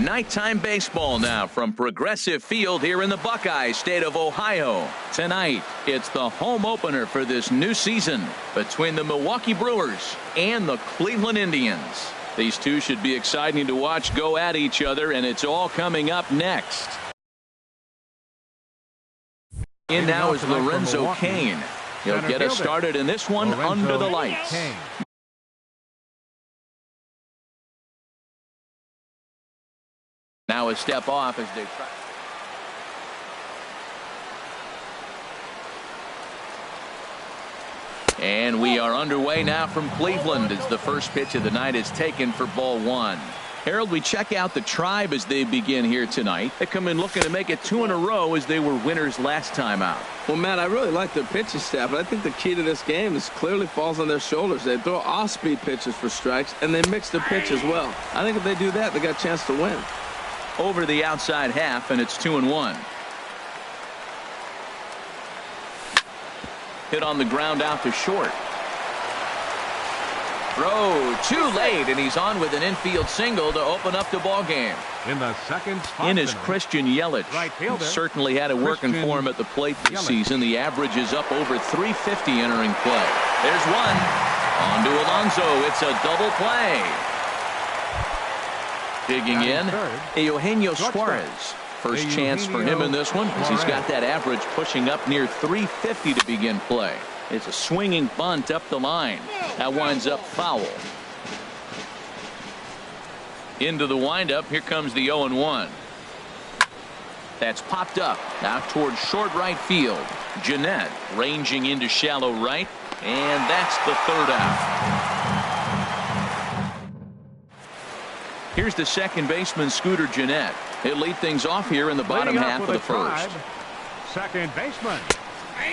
Nighttime baseball now from Progressive Field here in the Buckeye state of Ohio. Tonight, it's the home opener for this new season between the Milwaukee Brewers and the Cleveland Indians. These two should be exciting to watch go at each other, and it's all coming up next. In now is Lorenzo Cain. He'll get us started in this one under the lights. Now a step off as they try. And we are underway now from Cleveland as the first pitch of the night is taken for ball one. Harold, we check out the Tribe as they begin here tonight. They come in looking to make it 2 in a row as they were winners last time out. Well, Matt, I really like their pitching staff, but I think the key to this game is clearly falls on their shoulders. They throw off-speed pitches for strikes, and they mix their pitch as well. I think if they do that, they got a chance to win. Over the outside half, and it's 2-1. Hit on the ground out to short. Throw too late, and he's on with an infield single to open up the ball game. In the second spot in is Christian Yelich. Certainly had it working for him at the plate this season. The average is up over 350 entering play. There's one. On to Alonso. It's a double play. Digging in, Eugenio Suarez. First chance for him in this one as he's got that average pushing up near 350 to begin play. It's a swinging bunt up the line. That winds up foul. Into the windup. Here comes the 0-1. That's popped up. Now towards short right field. Jeanette ranging into shallow right. And that's the third out. Here's the second baseman, Scooter Jeanette. He'll lead things off here in the bottom half of the first. Second baseman.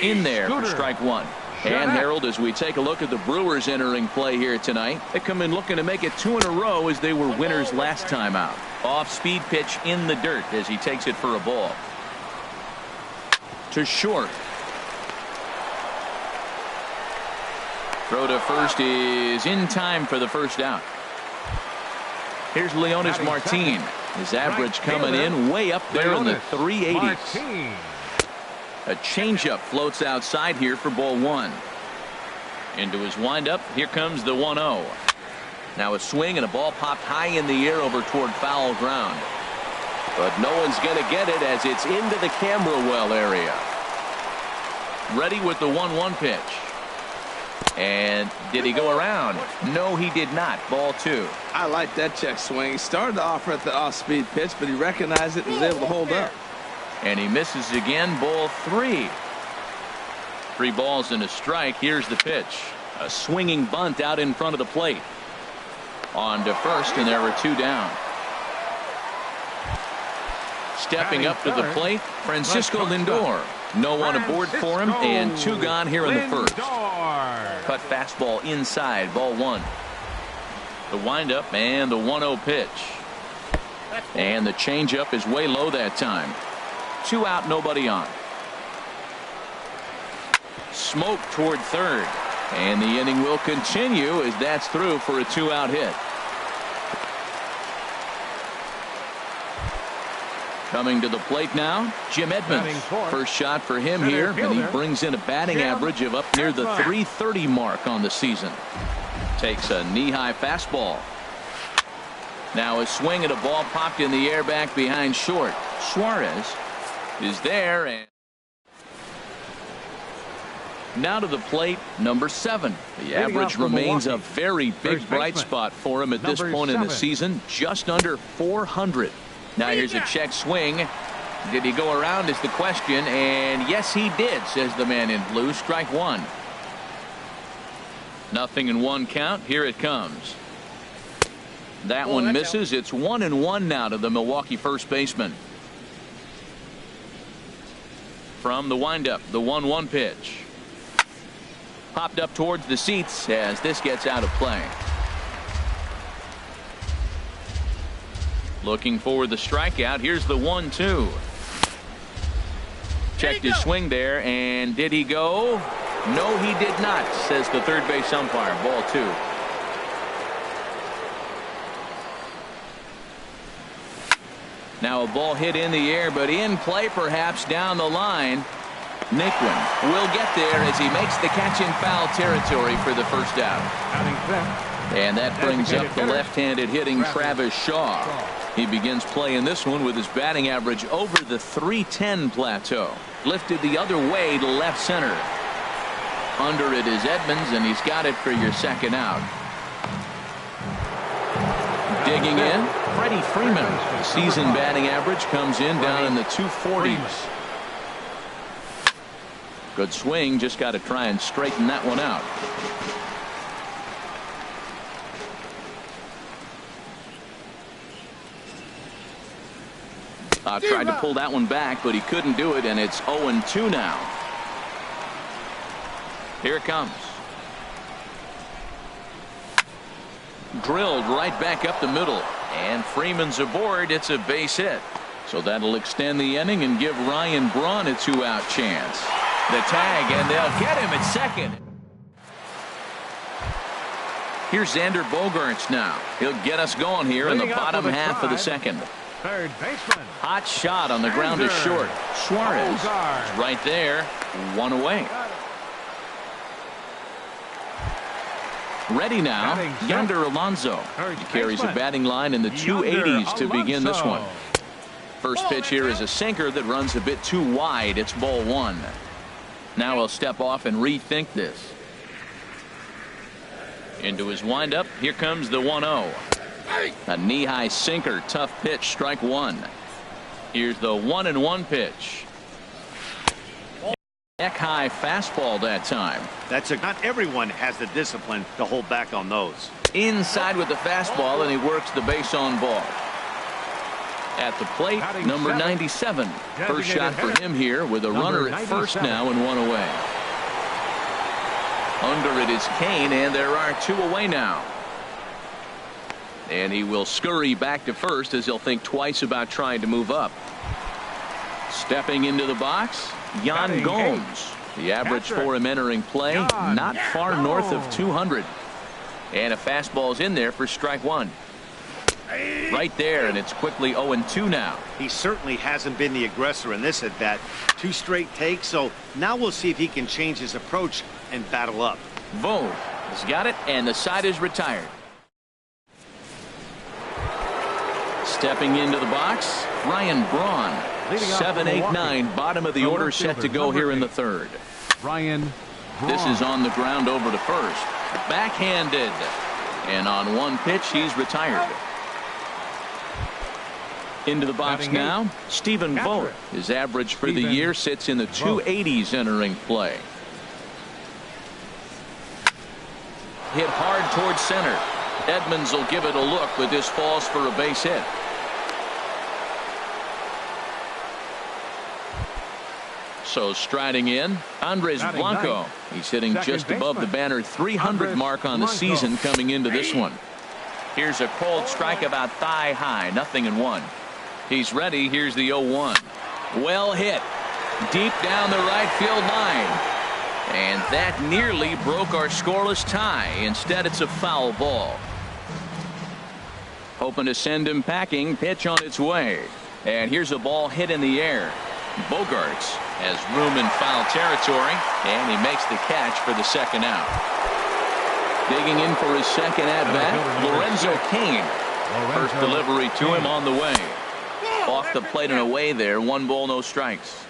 In there for strike one. And Harold, as we take a look at the Brewers entering play here tonight, they come in looking to make it 2 in a row as they were winners last time out. Off-speed pitch in the dirt as he takes it for a ball. To short. Throw to first is in time for the first out. Here's Leonis Martin. His average coming in way up there in the 380s. A changeup floats outside here for ball one. Into his windup. Here comes the 1-0. Now a swing and a ball popped high in the air over toward foul ground. But no one's going to get it as it's into the camera well area. Ready with the 1-1 pitch. And did he go around? No, he did not. Ball two. I like that check swing. He started to offer at the off-speed pitch, but he recognized it and was able to hold up. And he misses again. Ball three. 3 balls and a strike. Here's the pitch. A swinging bunt out in front of the plate. On to first, and there were 2 down. Stepping up to the plate, Francisco Lindor. No one aboard for him, and 2 gone here in the first. Cut fastball inside, ball 1. The windup and the 1-0 pitch. And the changeup is way low that time. 2 out, nobody on. Smoke toward third. And the inning will continue as that's through for a 2-out hit. Coming to the plate now, Jim Edmonds. First shot for him here, and he brings in a batting average of up near the 330 mark on the season. Takes a knee-high fastball. Now a swing and a ball popped in the air back behind short. Suarez is there, and now to the plate, number 7. The average remains a very big bright spot for him at this point in the season, just under 400. Now here's a check swing. Did he go around is the question, and yes he did, says the man in blue. Strike one. Nothing in 1 count. Here it comes. That one misses. It's 1-1 now to the Milwaukee first baseman. From the windup, the 1-1 pitch. Popped up towards the seats as this gets out of play. Looking for the strikeout. Here's the 1-2. Checked his swing there, and did he go? No, he did not, says the third base umpire. Ball 2. Now a ball hit in the air, but in play perhaps down the line. Naquin will get there as he makes the catch in foul territory for the first out. And that brings up the left-handed hitting Travis Shaw. He begins playing this one with his batting average over the .310 plateau. Lifted the other way to left center. Under it is Edmonds, and he's got it for your second out. Digging in, Freddie Freeman. The season batting average comes in down in the 240s. Good swing, just got to try and straighten that one out. Tried to pull that one back, but he couldn't do it, and it's 0-2 now. Here it comes. Drilled right back up the middle, and Freeman's aboard. It's a base hit, so that'll extend the inning and give Ryan Braun a 2-out chance. The tag, and they'll get him at second. Here's Xander Bogaerts now. He'll get us going here in the bottom half of the second. Third baseman. Hot shot on the ground to short. Suarez is right there. One away. Ready now, Yonder Alonso. He carries a batting line in the 280s to begin this one. First pitch here is a sinker that runs a bit too wide. It's ball one. Now he'll step off and rethink this. Into his windup. Here comes the 1-0. A knee-high sinker. Tough pitch. Strike one. Here's the 1-1 pitch. Neck-high fastball that time. Not everyone has the discipline to hold back on those. Inside with the fastball, and he works the base on ball. At the plate, number 97. First shot for him here with a runner at first now and one away. Under it is Kane, and there are two away now. And he will scurry back to first as he'll think twice about trying to move up. Stepping into the box, Yan Gomes. The average for him entering play, not far north of 200. And a fastball's in there for strike one. Right there, and it's quickly 0-2 now. He certainly hasn't been the aggressor in this at bat. Two straight takes, so now we'll see if he can change his approach and battle up. Vogt has got it, and the side is retired. Stepping into the box, Ryan Braun. 7, 8, 9, bottom of the order set to go here in the third. Ryan Braun. This is on the ground over to first. Backhanded. And on one pitch, he's retired. Into the box now, Stephen Vogt. His average for the year sits in the 280s entering play. Hit hard towards center. Edmonds will give it a look, but this falls for a base hit. So striding in, Andres Blanco. He's hitting just above the banner 300 mark on the season coming into this one. Here's a cold strike about thigh high, 0-1. He's ready. Here's the 0-1. Well hit. Deep down the right field line. And that nearly broke our scoreless tie. Instead, it's a foul ball. Hoping to send him packing. Pitch on its way. And here's a ball hit in the air. Bogaerts has room in foul territory, and he makes the catch for the second out. Digging in for his second at-bat, Lorenzo Cain. First delivery to him on the way. Off the plate and away there. 1 ball, no strikes.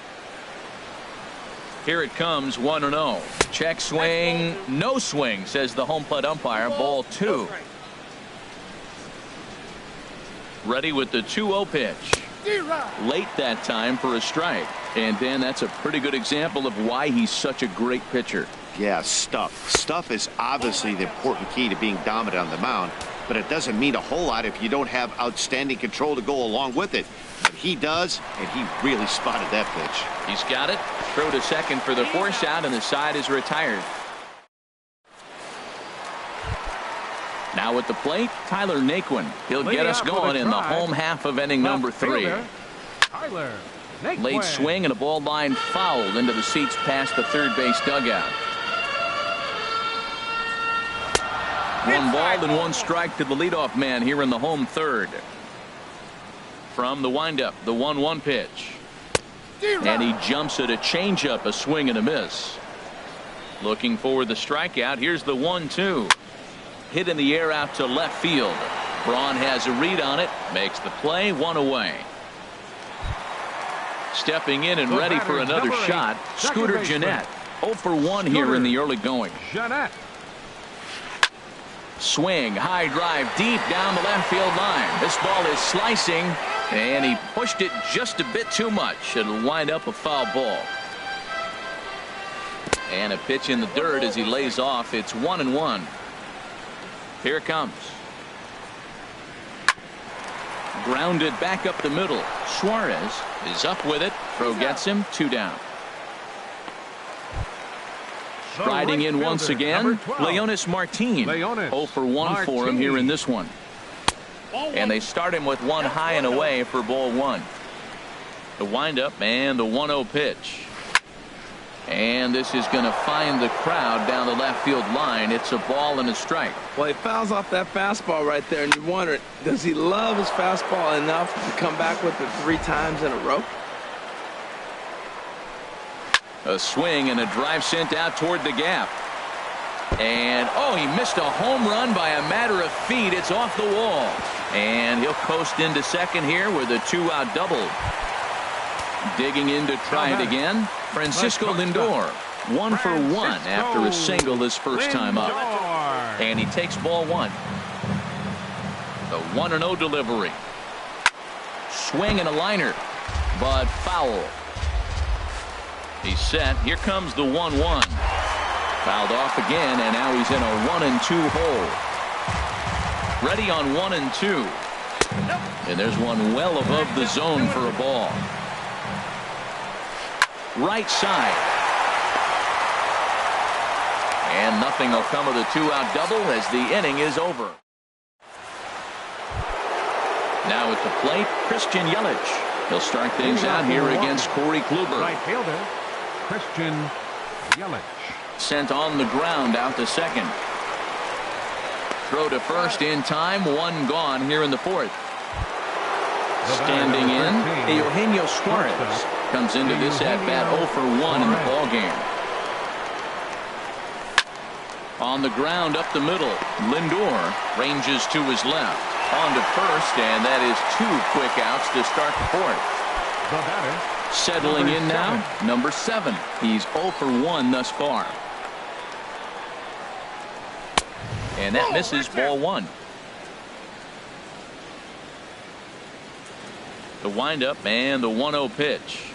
Here it comes, 1-0. Check swing, no swing, says the home plate umpire. Ball 2. Ready with the 2-0 pitch. Late that time for a strike. And Dan, that's a pretty good example of why he's such a great pitcher. Yeah, stuff. Stuff is obviously the important key to being dominant on the mound, but it doesn't mean a whole lot if you don't have outstanding control to go along with it. But he does, and he really spotted that pitch. He's got it. Throw to second for the force out, and the side is retired. Now at the plate, Tyler Naquin. He'll get us going in the home half of inning number 3. Late swing and a ball line fouled into the seats past the third base dugout. 1 ball and 1 strike to the leadoff man here in the home third. From the windup, the 1-1 pitch. And he jumps at a changeup, a swing and a miss. Looking for the strikeout. Here's the 1-2. Hit in the air out to left field. Braun has a read on it. Makes the play. 1 away. Stepping in and ready for another shot. Scooter Gennett. 0 for 1 here in the early going. Gennett. Swing, high drive, deep down the left field line. This ball is slicing, and he pushed it just a bit too much. It'll wind up a foul ball. And a pitch in the dirt as he lays off. It's 1-1. Here it comes. Grounded back up the middle. Suarez is up with it. Throw gets him. 2 down. Striding in once again, Leonis Martin. 0 for 1 for him here in this one. And they start him with one high and away for ball 1. The windup and the 1-0 pitch. And this is going to find the crowd down the left field line. It's a ball and a strike. Well, he fouls off that fastball right there, and you wonder, does he love his fastball enough to come back with it 3 times in a row? A swing and a drive sent out toward the gap. And, oh, he missed a home run by a matter of feet. It's off the wall. And he'll coast into second here with a 2-out double. Digging in to try it again. Francisco Lindor. 1 for 1 after a single his first time up. And he takes ball 1. The 1-0 delivery. Swing and a liner. But foul. He's set. Here comes the 1-1. Fouled off again, and now he's in a 1-2 hole. Ready on 1-2. And there's one well above the zone for a ball. Right side. And nothing will come of the 2-out double as the inning is over. Now at the plate, Christian Yelich. He'll start things out here against Corey Kluber. Right fielder, Christian Yelich. Sent on the ground out to second. Throw to first in time. 1 gone here in the 4th. Standing in, Eugenio Suarez comes into this at bat 0 for 1 in the ball game. On the ground up the middle, Lindor ranges to his left. On to first, and that is 2 quick outs to start the 4th. Settling in now, number 7. He's 0 for 1 thus far. And that misses ball 1. The windup and the 1-0 pitch.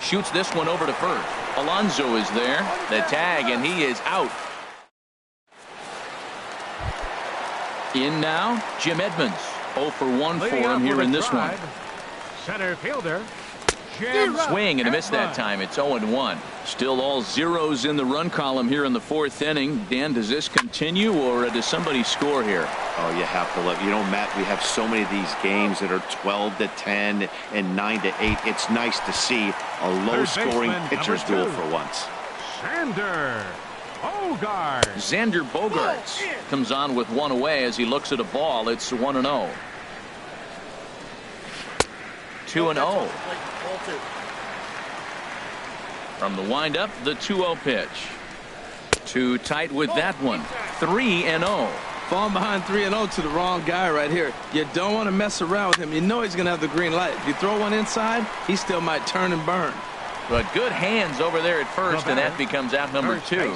Shoots this one over to first. Alonso is there. The tag, and he is out. In now, Jim Edmonds. 0 for 1 for him here in this one. Center fielder. Jim. Swing and a miss that time. It's 0-1. Still all zeros in the run column here in the 4th inning. Dan, does this continue, or does somebody score here? Oh, you have to look. You know, Matt, we have so many of these games that are 12-10 and 9-8. It's nice to see a low-scoring pitcher's duel for once. Xander Bogaerts. Xander Bogaerts comes on with 1 away as he looks at a ball. It's 1-0. 2-0. From the windup, the 2-0 pitch. Too tight with that one. 3-0. Falling behind 3-0 to the wrong guy right here. You don't want to mess around with him. You know he's going to have the green light. If you throw one inside, he still might turn and burn. But good hands over there at first, and that becomes out number 2.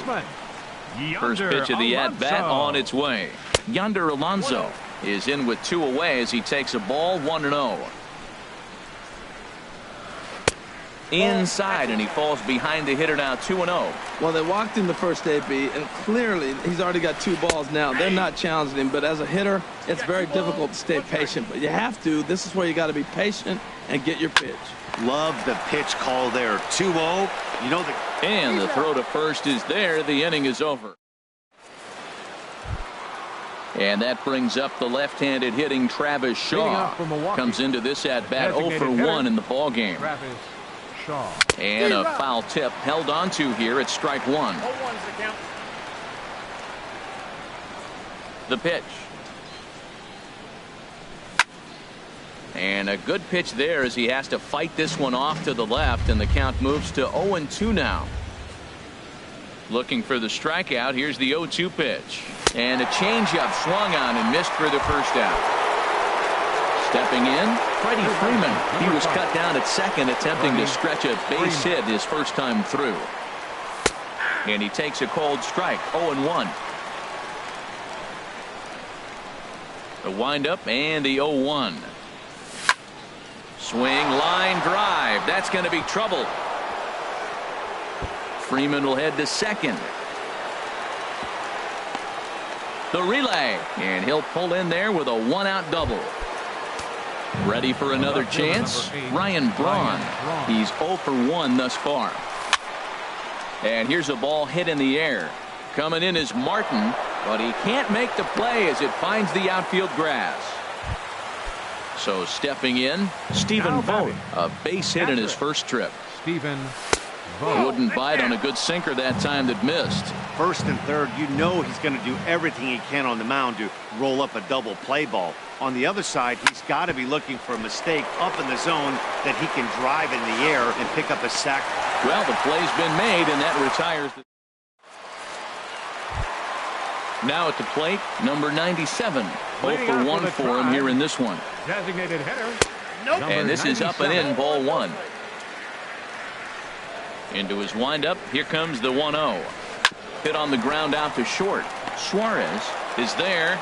First pitch of the at-bat on its way. Yonder Alonso is in with 2 away as he takes a ball. 1-0. Inside, and he falls behind the hitter now. 2-0. Well, they walked in the first AB, and clearly he's already got 2 balls now. They're not challenging him, but as a hitter, it's very difficult to stay patient. But you have to. This is where you got to be patient and get your pitch. Love the pitch call there. 2-0. You know the. And the throw to first is there. The inning is over. And that brings up the left-handed hitting Travis Shaw. Comes into this at bat 0 for 1 in the ball game. And a foul tip held onto here at strike 1. The pitch. And a good pitch there as he has to fight this one off to the left, and the count moves to 0-2 now. Looking for the strikeout. Here's the 0-2 pitch. And a changeup swung on and missed for the first out. Stepping in, Freddie Freeman. He was cut down at second, attempting to stretch a base hit his first time through. And he takes a cold strike, 0-1. The windup and the 0-1. Swing, line drive. That's going to be trouble. Freeman will head to second. The relay, and he'll pull in there with a one-out double. Ready for another chance? Ryan Braun. He's 0 for 1 thus far. And here's a ball hit in the air. Coming in is Martin, but he can't make the play as it finds the outfield grass. So stepping in, Stephen Vogt, a base hit in his first trip. Stephen Vogt wouldn't bite on a good sinker that time that missed. First and third, you know he's going to do everything he can on the mound to roll up a double play ball. On the other side, he's got to be looking for a mistake up in the zone that he can drive in the air and pick up a sack. Well, the play's been made, and that retires the... Now at the plate, number 97. 0 for 1 for him here in this one. Designated hitter. And this is up and in, ball 1. Into his windup, here comes the 1-0. Hit on the ground out to short. Suarez is there.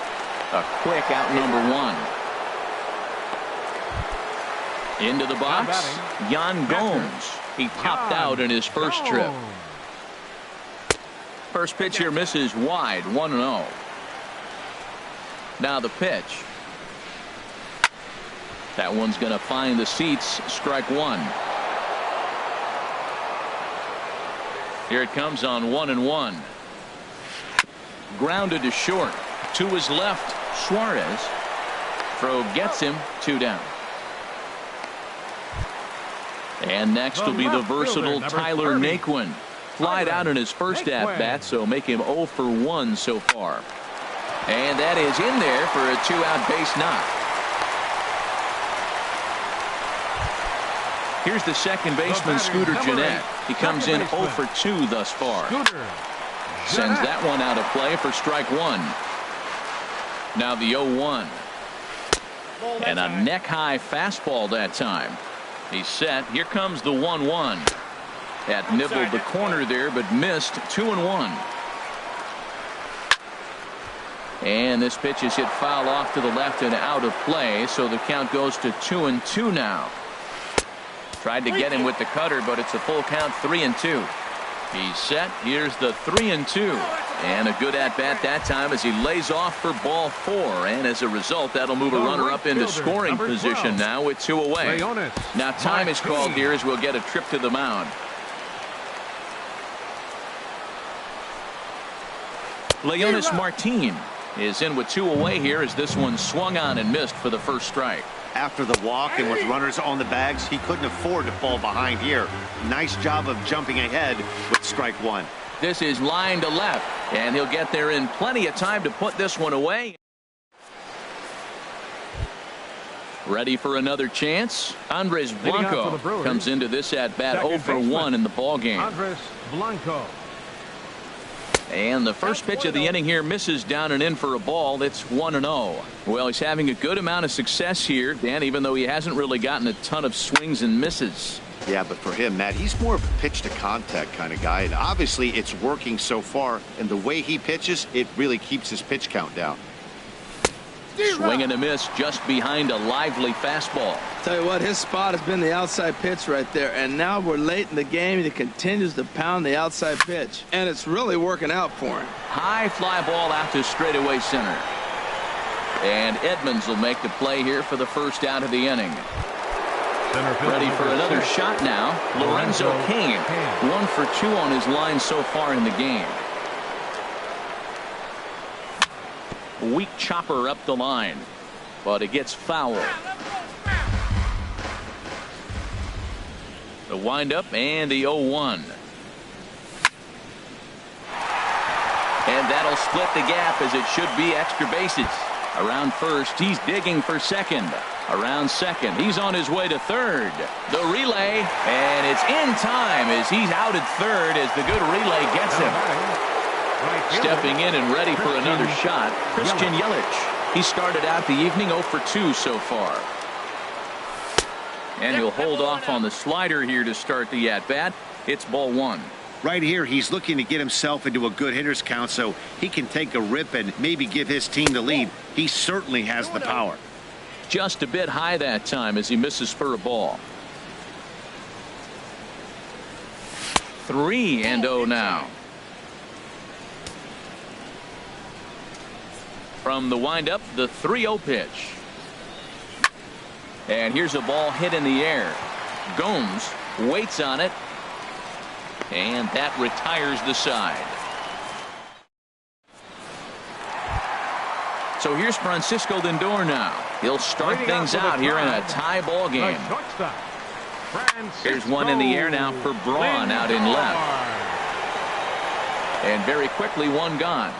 A quick out, number 1. Into the box, Yan Gomes. He popped out in his first trip. First pitch here misses wide, 1-0. Now the pitch. That one's going to find the seats, strike 1. Here it comes on 1-1. Grounded to short. To his left, Suarez. Throw gets him, 2 down. And next will be the versatile Tyler Naquin. Flied out in his first at-bat, so make him 0 for 1 so far. And that is in there for a 2-out base knock. Here's the second baseman, Scooter Gennett. He comes in 0 for 2 thus far. Sends that one out of play for strike 1. Now the 0-1. And a neck-high fastball that time. He's set. Here comes the 1-1. That nibbled the corner there, but missed. 2-1. And this pitch is hit foul off to the left and out of play, so the count goes to 2-2 now. Tried to get him with the cutter, but it's a full count, 3-2. He's set. Here's the 3-2. And a good at-bat that time as he lays off for ball 4. And as a result, that'll move a runner up into scoring position now with 2 away. Now time is called here as we'll get a trip to the mound. Leonis Martin is in with 2 away here as this one swung on and missed for the first strike. After the walk and with runners on the bags, he couldn't afford to fall behind here. Nice job of jumping ahead with strike 1. This is line to left, and he'll get there in plenty of time to put this one away. Ready for another chance? Andres Blanco comes into this at-bat 0 for 1 in the ballgame. Andres Blanco. And the first pitch of the inning here misses down and in for a ball. That's 1-0. Well, he's having a good amount of success here, Dan, even though he hasn't really gotten a ton of swings and misses. Yeah, but for him, Matt, he's more of a pitch-to-contact kind of guy. And obviously, it's working so far. And the way he pitches, it really keeps his pitch count down. Swing and a miss just behind a lively fastball. Tell you what, his spot has been the outside pitch right there, and now we're late in the game and he continues to pound the outside pitch, and it's really working out for him. High fly ball out to straightaway center, and Edmonds will make the play here for the first out of the inning. Ready for another shot now. Lorenzo Cain, 1 for 2 on his line so far in the game. Weak chopper up the line, but it gets foul. The windup and the 0-1. And that'll split the gap as it should be extra bases. Around first, he's digging for second. Around second, he's on his way to third. The relay, and it's in time as he's out at third as the good relay gets him. Stepping in and ready for another shot, Christian Yelich. He started out the evening 0 for 2 so far. And he'll hold off on the slider here to start the at-bat. It's ball 1. Right here, he's looking to get himself into a good hitter's count so he can take a rip and maybe give his team the lead. He certainly has the power. Just a bit high that time as he misses for a ball. 3-0 now. From the windup, the 3-0 pitch. And here's a ball hit in the air. Gomes waits on it. And that retires the side. So here's Francisco Lindor now. He'll start things out here in a tie ball game. Here's one in the air now for Braun out in left. And very quickly one gone.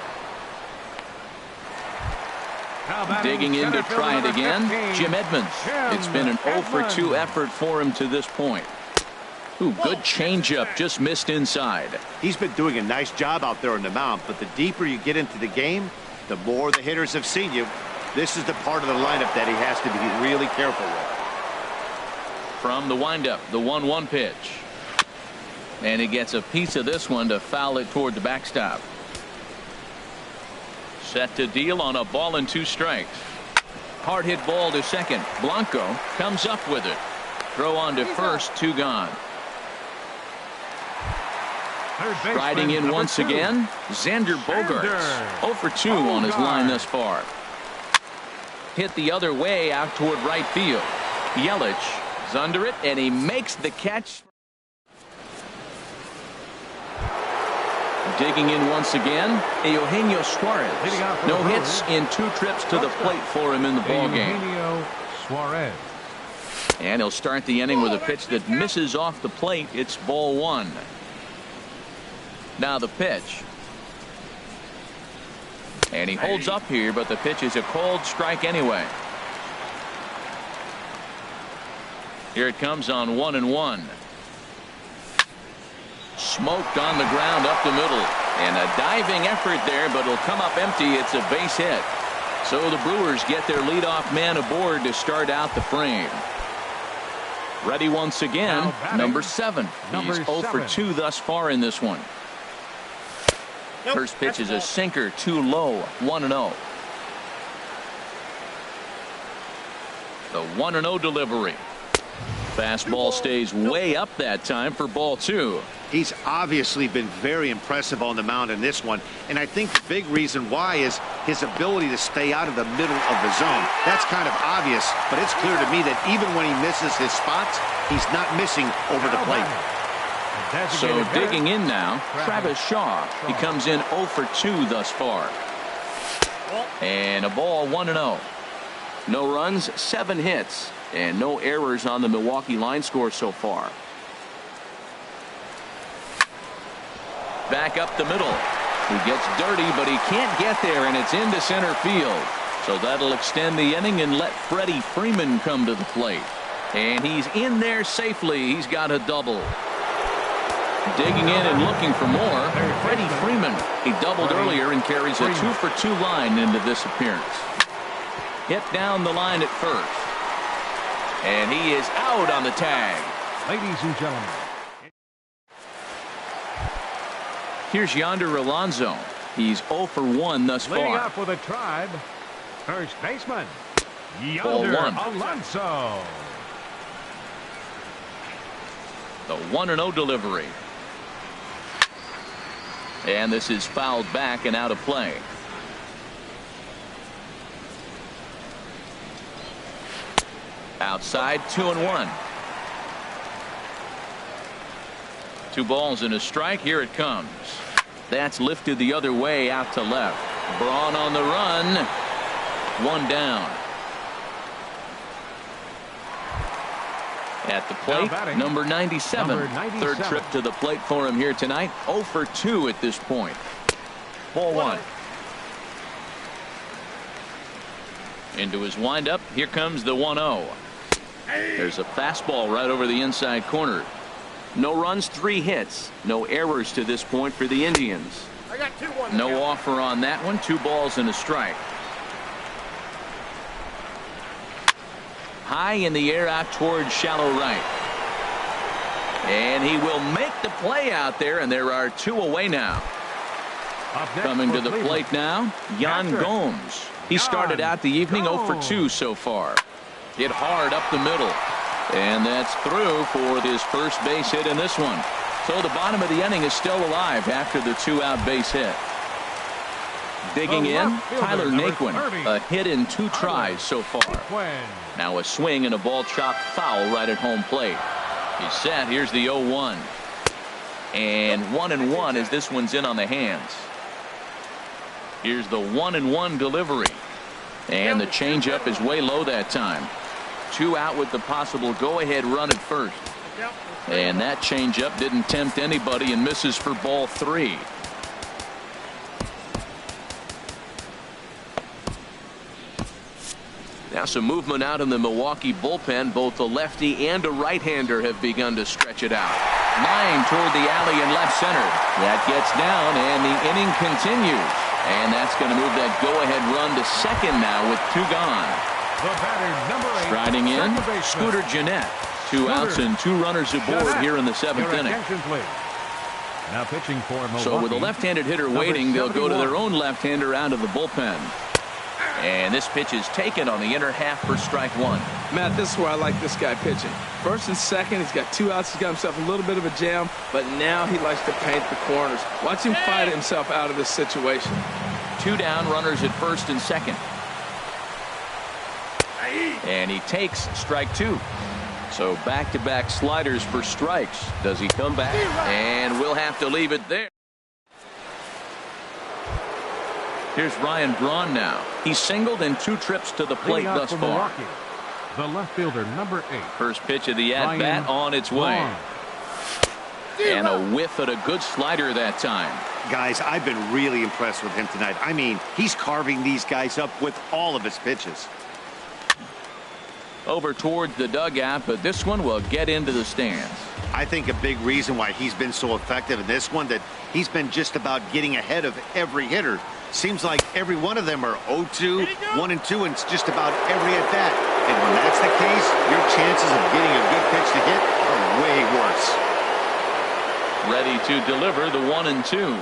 Digging in to try it again, Jim Edmonds. It's been an 0 for 2 effort for him to this point. Ooh, good changeup, just missed inside. He's been doing a nice job out there on the mound, but the deeper you get into the game, the more the hitters have seen you. This is the part of the lineup that he has to be really careful with. From the windup, the 1-1 pitch. And he gets a piece of this one to foul it toward the backstop. Set to deal on a ball and 2 strikes. Hard hit ball to second. Blanco comes up with it. Throw on to first, 2 gone. Riding in once again, Xander Bogaerts. 0 for 2 on his line thus far. Hit the other way out toward right field. Yelich is under it, and he makes the catch. Digging in once again, Eugenio Suarez. No hits in 2 trips to the plate for him in the ballgame. Suarez. And he'll start the inning with a pitch that misses off the plate. It's ball 1. Now the pitch. And he holds up here, but the pitch is a cold strike anyway. Here it comes on 1-1. Smoked on the ground up the middle. And a diving effort there, but it'll come up empty. It's a base hit. So the Brewers get their leadoff man aboard to start out the frame. Ready once again, number 7. He's 0 for 2 thus far in this one. First pitch is a sinker, too low, 1-0. The 1-0 delivery. Fastball stays way up that time for ball 2. He's obviously been very impressive on the mound in this one, and I think the big reason why is his ability to stay out of the middle of the zone. That's kind of obvious, but it's clear to me that even when he misses his spots, he's not missing over the plate. So digging in now, Travis Shaw. He comes in 0 for 2 thus far. And a ball, 1-0. No runs, 7 hits, and no errors on the Milwaukee line score so far. Back up the middle. He gets dirty, but he can't get there, and it's into center field. So that'll extend the inning and let Freddie Freeman come to the plate. And he's in there safely. He's got a double. Digging in and looking for more, Freddie Freeman. He doubled earlier and carries a 2 for 2 line into this appearance. Hit down the line at first. And he is out on the tag. Ladies and gentlemen. Here's Yonder Alonso. He's 0 for 1 thus far. Leading off for the Tribe, first baseman, Ball Yonder 1. Alonso. The 1-0 delivery. And this is fouled back and out of play. Outside, 2-1. 2 balls and a strike. Here it comes. That's lifted the other way out to left. Braun on the run. 1 down. At the plate, number 97. Third trip to the plate for him here tonight. 0 for 2 at this point. Ball 1. Into his windup. Here comes the 1-0. There's a fastball right over the inside corner. No runs, 3 hits. No errors to this point for the Indians. No offer on that one. 2 balls and a strike. High in the air out towards shallow right. And he will make the play out there, and there are 2 away now. Coming to the plate now, Yan Gomes. He started out the evening 0 for 2 so far. Hit hard up the middle. And that's through for this first base hit in this one. So the bottom of the inning is still alive after the 2-out base hit. Digging in, Tyler Naquin. A hit in 2 tries so far. Now a swing and a ball chopped foul right at home plate. He's set. Here's the 0-1. And 1-1 as this one's in on the hands. Here's the 1-1 delivery. And the changeup is way low that time. 2 out with the possible go-ahead run at first. And that changeup didn't tempt anybody and misses for ball 3. Now some movement out in the Milwaukee bullpen. Both a lefty and a right-hander have begun to stretch it out. Line toward the alley in left center. That gets down, and the inning continues. And that's going to move that go-ahead run to second now with 2 gone. Striding in, Scooter Gennett. 2 outs and 2 runners aboard here in the 7th inning. Now pitching for Milwaukee. So with a left-handed hitter waiting, they'll go to their own left-hander out of the bullpen. And this pitch is taken on the inner half for strike 1. Matt, this is where I like this guy pitching. First and second, he's got 2 outs. He's got himself a little bit of a jam, but now he likes to paint the corners. Watch him fight himself out of this situation. 2 down, runners at first and second. And he takes strike 2. So back-to-back sliders for strikes. Does he come back? And we'll have to leave it there. Here's Ryan Braun now. He's singled in 2 trips to the plate thus far. Milwaukee, the left fielder, number 8. First pitch of the at-bat on its way. And a whiff at a good slider that time. Guys, I've been really impressed with him tonight. I mean, he's carving these guys up with all of his pitches. Over towards the dugout, but this one will get into the stands. I think a big reason why he's been so effective in this one, that he's been just about getting ahead of every hitter. Seems like every one of them are 0-2, 1-2, and it's just about every at bat. And when that's the case, your chances of getting a good pitch to hit are way worse. Ready to deliver the 1-2.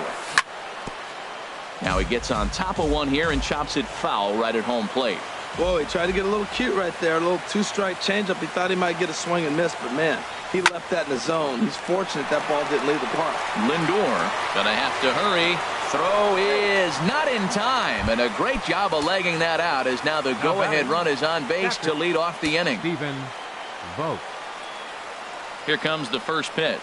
Now he gets on top of one here and chops it foul right at home plate. Whoa, he tried to get a little cute right there. A little 2-strike changeup. He thought he might get a swing and miss, but man, he left that in the zone. He's fortunate that ball didn't leave the park. Lindor gonna have to hurry. Throw is not in time, and a great job of legging that out as now the go-ahead run is on base to lead off the inning. Stephen Vogt. Here comes the first pitch.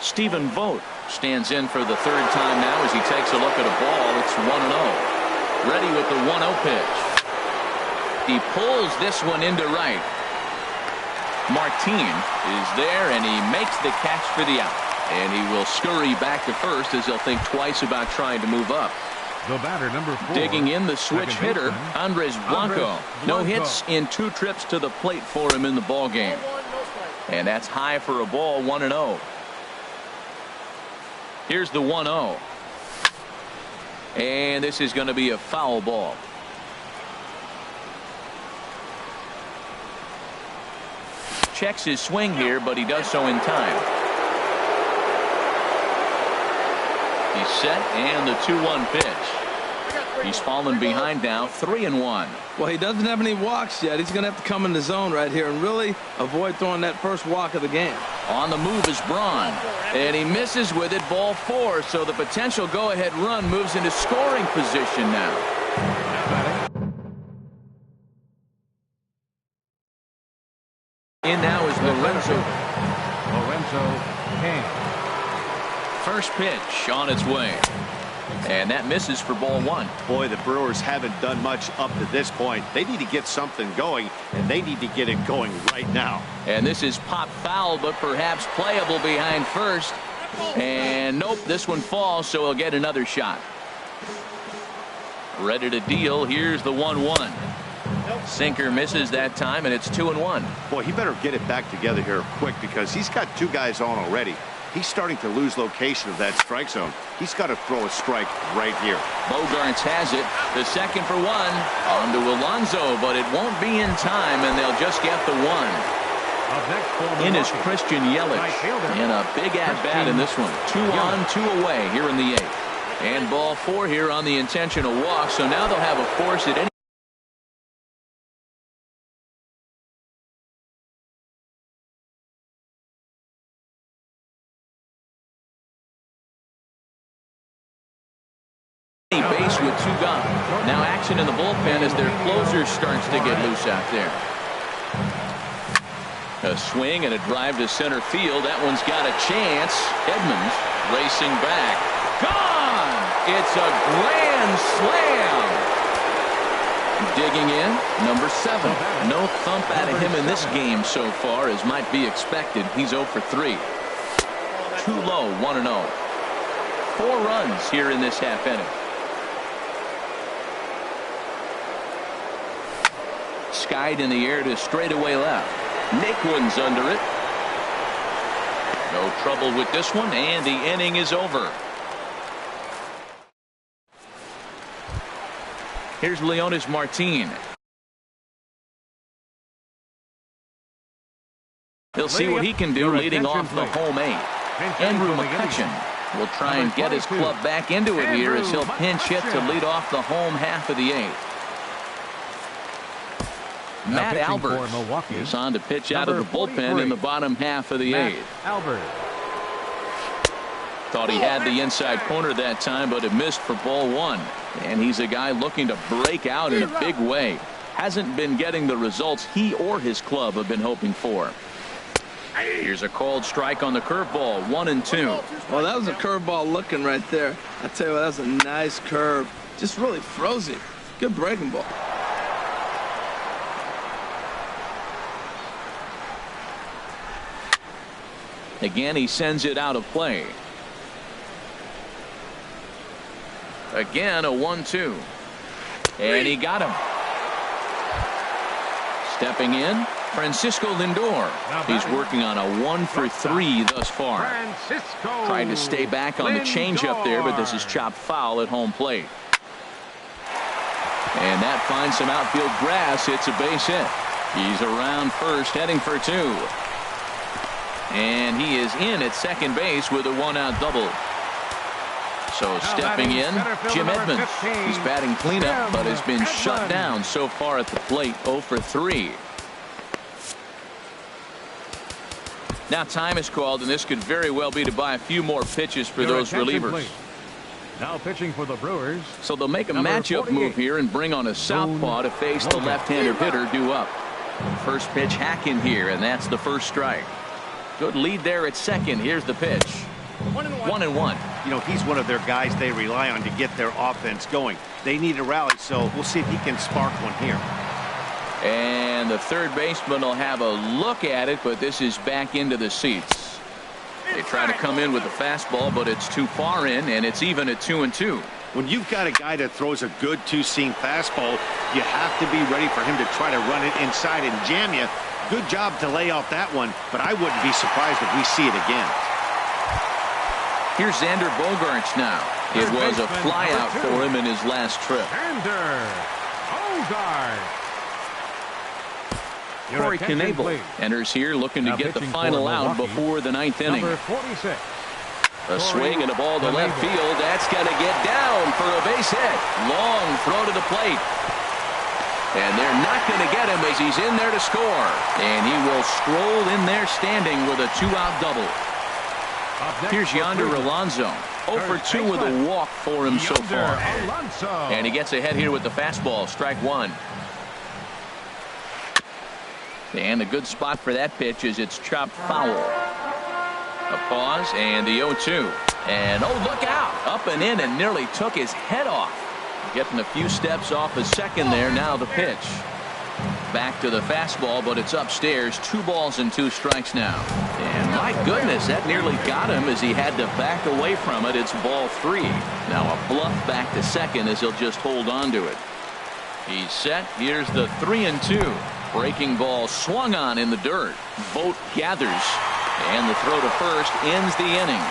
Stephen Vogt stands in for the 3rd time now as he takes a look at a ball. It's 1-0. Ready with the 1-0 pitch. He pulls this one into right. Martin is there, and he makes the catch for the out. And he will scurry back to first as he'll think twice about trying to move up. The batter, number 4. Digging in, the switch hitter, Andres Blanco. No hits in 2 trips to the plate for him in the ball game. And that's high for a ball, 1-0. Here's the 1-0. And this is going to be a foul ball. Checks his swing here, but he does so in time. He's set, and the 2-1 pitch. He's fallen behind now, 3-1. Well, he doesn't have any walks yet. He's going to have to come in the zone right here and really avoid throwing that first walk of the game. On the move is Braun, and he misses with it, ball 4. So the potential go-ahead run moves into scoring position now. In now is Lorenzo Cain. First pitch on its way. And that misses for ball 1. Boy, the Brewers haven't done much up to this point. They need to get something going, and they need to get it going right now. And this is pop foul, but perhaps playable behind first. And nope, this one falls, so he'll get another shot. Ready to deal. Here's the 1-1. Sinker misses that time, and it's 2-1. Boy, he better get it back together here quick because he's got 2 guys on already. He's starting to lose location of that strike zone. He's got to throw a strike right here. Bogarts has it. The second for 1. On to Alonso, but it won't be in time, and they'll just get the 1. In is Christian Yelich, and a big at-bat in this one. 2 on, 2 away here in the 8th. And ball 4 here on the intentional walk, so now they'll have a force at any base with 2 gone. Now action in the bullpen as their closer starts to get loose out there. A swing and a drive to center field. That one's got a chance. Edmonds racing back. Gone! It's a grand slam. Digging in, number 7. No thump out of him in this game so far, as might be expected. He's 0 for 3. Too low, 1-0. 4 runs here in this half inning. Skied in the air to straightaway left. Naquin's under it. No trouble with this one, and the inning is over. Here's Leonis Martin. He'll see what he can do leading off the home 8. Andrew McCutcheon will try and get his club back into it here as he'll pinch hit to lead off the home half of the 8th. Matt Albert is on to pitch out of the bullpen in the bottom half of the 8th. Thought he had the inside corner that time, but it missed for ball 1. And he's a guy looking to break out in a big way. Hasn't been getting the results he or his club have been hoping for. Here's a called strike on the curveball, 1-2. Well, that was a curveball looking right there. I tell you what, that was a nice curve. Just really froze him. Good breaking ball. Again, he sends it out of play. Again, a 1-2. And he got him. Stepping in, Francisco Lindor. He's working on a 1 for 3 thus far. Tried to stay back on the changeup there, but this is chopped foul at home plate. And that finds some outfield grass. It's a base hit. He's around first, heading for 2. And he is in at second base with a 1-out double. So stepping in, Jim Edmonds. He's batting cleanup, but has been shut down so far at the plate, 0 for 3. Now time is called, and this could very well be to buy a few more pitches for those relievers. Now pitching for the Brewers. So they'll make a matchup move here and bring on a southpaw to face the left-hander hitter due up. First pitch hack in here, and that's the first strike. Good lead there at second. Here's the pitch. 1-1. You know, he's one of their guys they rely on to get their offense going. They need a rally, so we'll see if he can spark one here. And the third baseman will have a look at it, but this is back into the seats. They try to come in with the fastball, but it's too far in, and it's even at 2-2. When you've got a guy that throws a good two-seam fastball, you have to be ready for him to try to run it inside and jam you. Good job to lay off that one, but I wouldn't be surprised if we see it again. Here's Xander Bogaerts now. It was a flyout for him in his last trip. Xander Bogaerts. Corey Knebel enters here looking to get the final out before the 9th inning. Number 46. A swing and a ball to left field. That's going to get down for a base hit. Long throw to the plate. And they're not going to get him as he's in there to score. And he will stroll in there standing with a 2-out double. Here's Yonder Alonso. 0 for 2 with a walk for him so far. And he gets ahead here with the fastball. Strike 1. And a good spot for that pitch is it's chopped foul. A pause and the 0-2. And oh, look out. Up and in and nearly took his head off. Getting a few steps off a second there. Now the pitch. Back to the fastball, but it's upstairs. 2 balls and 2 strikes now. And my goodness, that nearly got him as he had to back away from it. It's ball 3. Now a bluff back to second as he'll just hold on to it. He's set. Here's the 3-2. Breaking ball swung on in the dirt. Vogt gathers. And the throw to first ends the inning.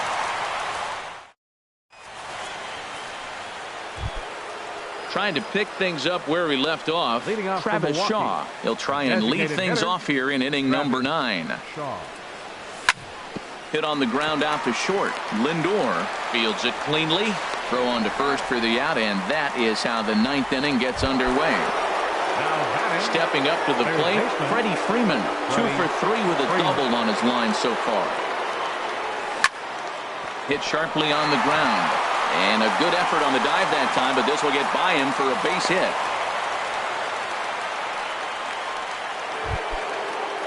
Trying to pick things up where we left off. Travis Shaw. He'll try and lead things off here in inning number 9. Hit on the ground out to short. Lindor fields it cleanly. Throw on to first for the out, and that is how the 9th inning gets underway. Stepping up to the plate, Freddie Freeman, 2 for 3 with a double on his line so far. Hit sharply on the ground, and a good effort on the dive that time, but this will get by him for a base hit.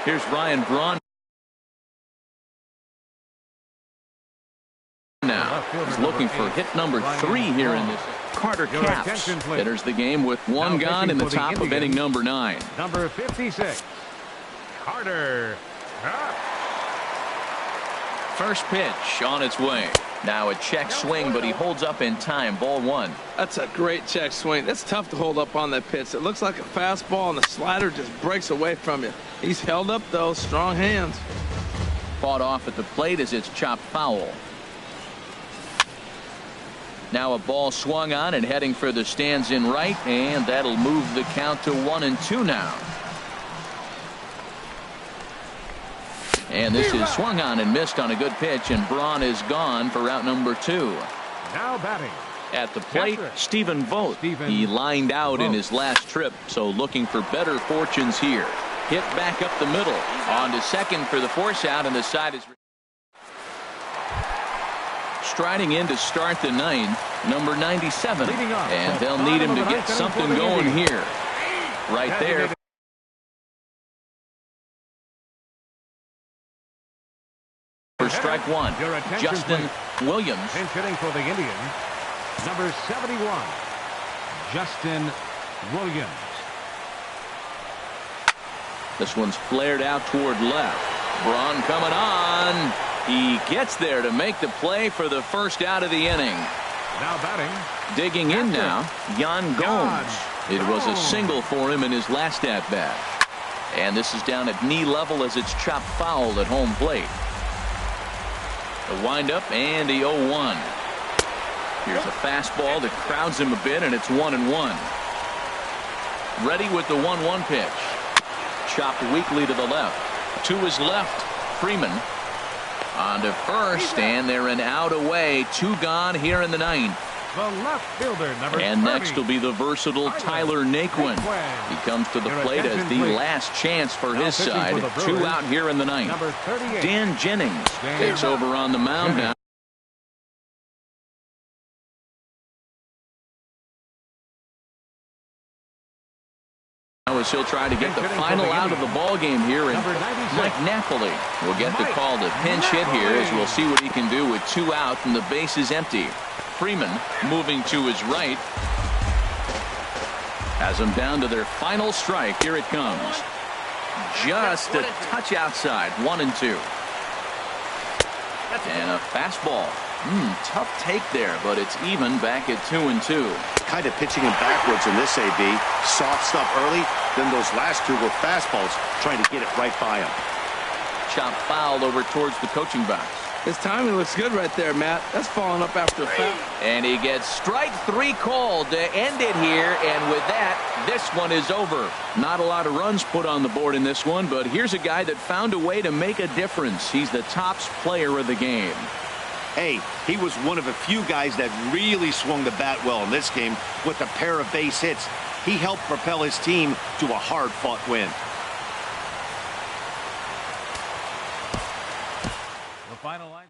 Here's Ryan Braun. Now he's looking for hit number 3 here in this. Carter Capps enters the game with 1 gone in the top of inning number 9. Number 56, Carter. First pitch on its way. Now a check swing, but he holds up in time. Ball 1. That's a great check swing. That's tough to hold up on that pitch. It looks like a fastball, and the slider just breaks away from you. He's held up, though. Strong hands. Fought off at the plate as it's chopped foul. Now a ball swung on and heading for the stands in right, and that'll move the count to 1-2 now. And this is swung on and missed on a good pitch, and Braun is gone for out number 2. Now batting at the plate, Stephen Vogt. He lined out in his last trip, so looking for better fortunes here. Hit back up the middle. On to second for the force out, and the side is striding in to start the 9th, number 97. And they'll need him to get something going here. Right there. For strike 1, Justin Williams. Pinch hitting for the Indians, number 71, Justin Williams. This one's flared out toward left. Braun coming on. He gets there to make the play for the first out of the inning. Now batting. Digging in now, Yan Gomes. It was a single for him in his last at-bat. And this is down at knee level as it's chopped foul at home plate. The windup and the 0-1. Here's a fastball that crowds him a bit, and it's 1-1. Ready with the 1-1 pitch. Chopped weakly to the left. To his left, Freeman. On to first, and they're an out away. 2 gone here in the 9th. The left fielder, number and 30. Next will be the versatile Tyler Naquin. He comes to the plate as the last chance for his side. 2 out here in the 9th. Dan Jennings takes over on the mound now. As he'll try to get the final out of the ball game here, and Mike Napoli will get the call to pinch hit here, as we'll see what he can do with 2 out and the base is empty. Freeman moving to his right has them down to their final strike. Here it comes. Just a touch outside. 1-2. And a fastball. Tough take there, but it's even back at 2-2. Kind of pitching him backwards in this AB. Soft stuff early, then those last 2 were fastballs, trying to get it right by him. Chop foul over towards the coaching box. His timing looks good right there, Matt. That's following up after a foul. And he gets strike 3 called to end it here, and with that, this one is over. Not a lot of runs put on the board in this one, but here's a guy that found a way to make a difference. He's the tops player of the game. Hey, he was one of a few guys that really swung the bat well in this game with a pair of base hits. He helped propel his team to a hard-fought win. The final line.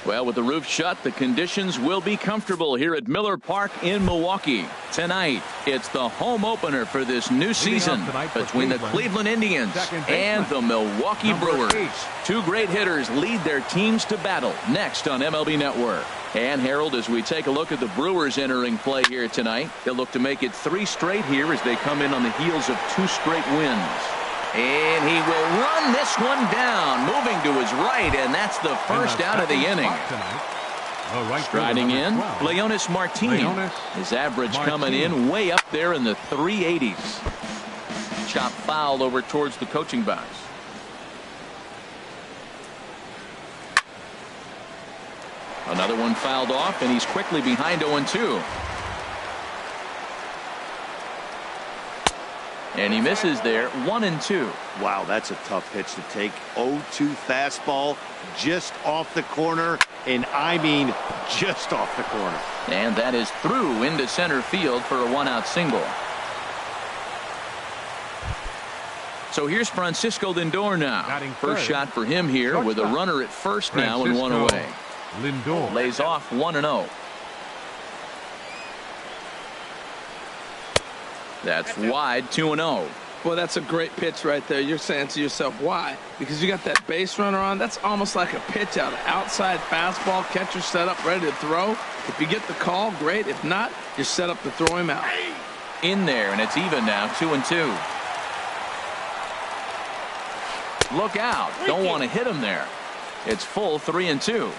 Well, with the roof shut, the conditions will be comfortable here at Miller Park in Milwaukee. Tonight, it's the home opener for this new season between the Cleveland Indians and the Milwaukee Brewers. 2 great hitters lead their teams to battle next on MLB Network. And Harold, as we take a look at the Brewers entering play here tonight, they'll look to make it 3 straight here as they come in on the heels of 2 straight wins. And he will run this one down, moving to his right, and that's the first out of the inning. Striding in, Leonis Martin. His average coming in way up there in the 380s. Chop foul over towards the coaching box. Another one fouled off, and he's quickly behind 0-2. And he misses there, 1-2. Wow, that's a tough pitch to take. 0-2 fastball just off the corner, and I mean just off the corner. And that is through into center field for a 1-out single. So here's Francisco Lindor now. First shot for him here with a runner at first now and 1 away. Lindor lays off 1-0. That's wide, 2-0. Well, that's a great pitch right there. You're saying to yourself, why? Because you got that base runner on. That's almost like a pitch out. Outside fastball, catcher set up, ready to throw. If you get the call, great. If not, you're set up to throw him out. In there, and it's even now, 2-2. Look out. Don't want to hit him there. It's full 3-2.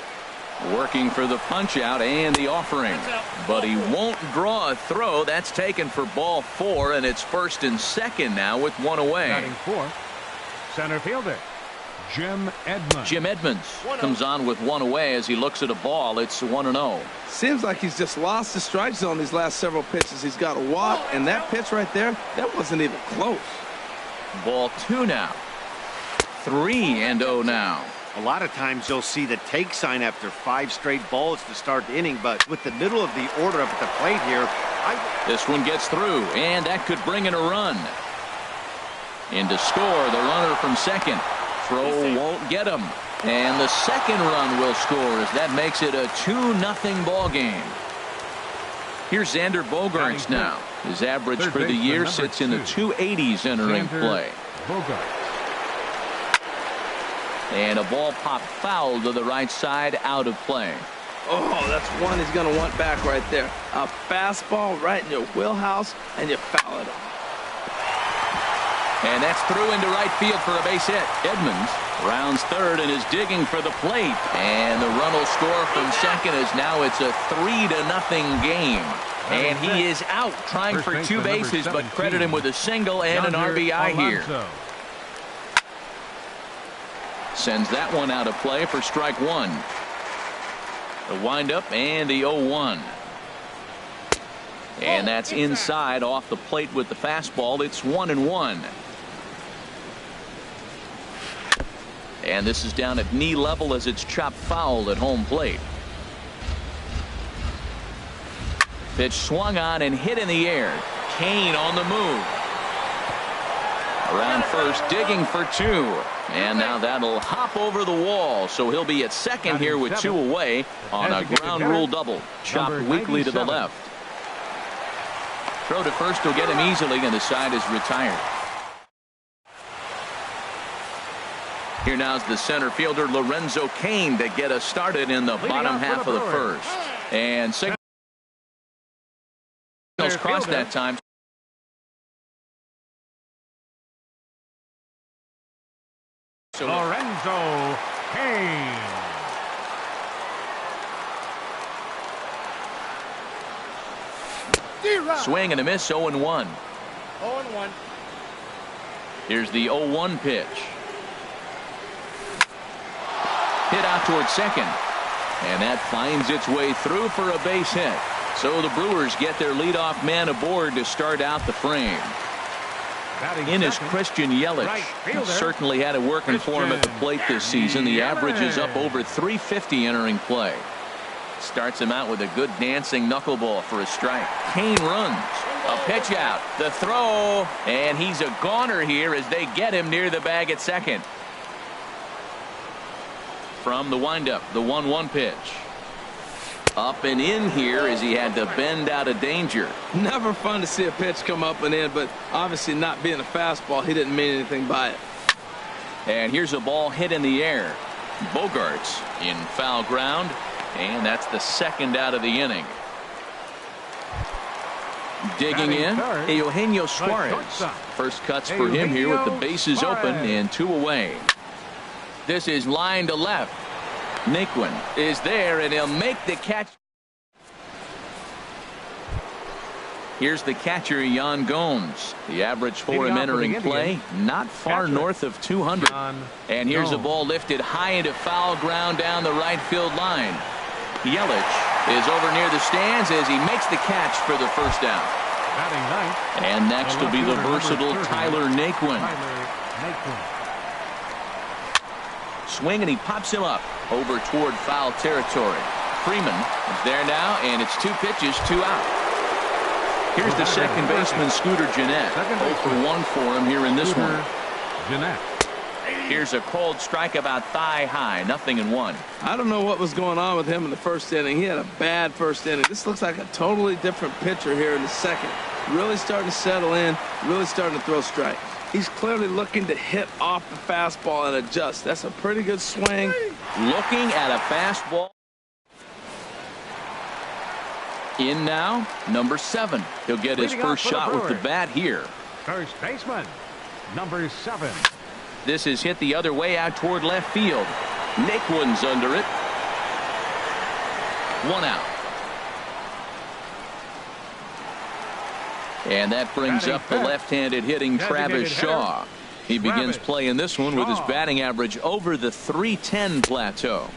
Working for the punch out and the offering, but he won't draw a throw. That's taken for ball 4, and it's first and second now with 1 away. Batting fourth, center fielder Jim Edmonds. Jim Edmonds comes on with 1 away as he looks at a ball. It's 1-0. Seems like he's just lost the strike zone these last several pitches. He's got a walk, and that pitch right there, that wasn't even close. Ball 2 now. 3-0 now. A lot of times you'll see the take sign after 5 straight balls to start the inning, but with the middle of the order up at the plate here, this one gets through, and that could bring in a run. In to score, the runner from second. Throw won't get him, and the second run will score as that makes it a 2-0 ball game. Here's Xander Bogaerts now. His average for the year sits in the 280s entering play. And a ball popped foul to the right side, out of play. Oh, that's one he's going to want back right there. A fastball right in your wheelhouse, and you foul it off. And that's through into right field for a base hit. Edmonds rounds third and is digging for the plate. And the run will score from second as now it's a 3-0 game. And he is out trying for 2 bases, but credit him with a single and an RBI here. Sends that one out of play for strike 1. The windup and the 0-1. And that's inside off the plate with the fastball. It's 1-1. And this is down at knee level as it's chopped foul at home plate. Pitch swung on and hit in the air. Kane on the move. Around first, digging for 2. And now that'll hop over the wall, so he'll be at second here with 2 away on a ground rule double. Chopped weakly to the left. Throw to first will get him easily, and the side is retired. Here now's the center fielder Lorenzo Cain to get us started in the bottom half of the first. And signals crossed that time. Lorenzo Cain. Swing and a miss, 0-1. 0-1. Here's the 0-1 pitch. Hit out towards second. And that finds its way through for a base hit. So the Brewers get their leadoff man aboard to start out the frame. In is Christian Yelich. Certainly had it working for him at the plate this season. The average is up over 350 entering play. Starts him out with a good dancing knuckleball for a strike. Cain runs. A pitch out. The throw. And he's a goner here as they get him near the bag at second. from the windup, the 1-1 pitch. Up and in here as he had to bend out of danger. Never fun to see a pitch come up and in, but obviously not being a fastball, he didn't mean anything by it. And here's a ball hit in the air. Bogarts in foul ground, and that's the second out of the inning. Digging in, Eugenio Suarez. First cuts for him here with the bases open and 2 away. This is line to left. Naquin is there, and he'll make the catch. Here's the catcher, Yan Gomes. The average for him entering play, not far north of 200. And here's a ball lifted high into foul ground down the right field line. Yelich is over near the stands as he makes the catch for the first out. And next will be the versatile Tyler Naquin. Swing, and he pops him up over toward foul territory. Freeman is there now, and it's 2 pitches, 2 out. Here's the second baseman, Scooter Gennett. 0 for 1 for him here in this one. Here's a cold strike about thigh high, 0-1. I don't know what was going on with him in the first inning. He had a bad first inning. This looks like a totally different pitcher here in the second. Really starting to settle in, really starting to throw strikes. He's clearly looking to hit off the fastball and adjust. That's a pretty good swing. Looking at a fastball. In now, number 7. He'll get his first shot with the bat here. First baseman, number 7. This is hit the other way out toward left field. Naquin's under it. 1 out. And that brings up the left-handed hitting Travis Shaw. He begins playing this one with his batting average over the .310 plateau.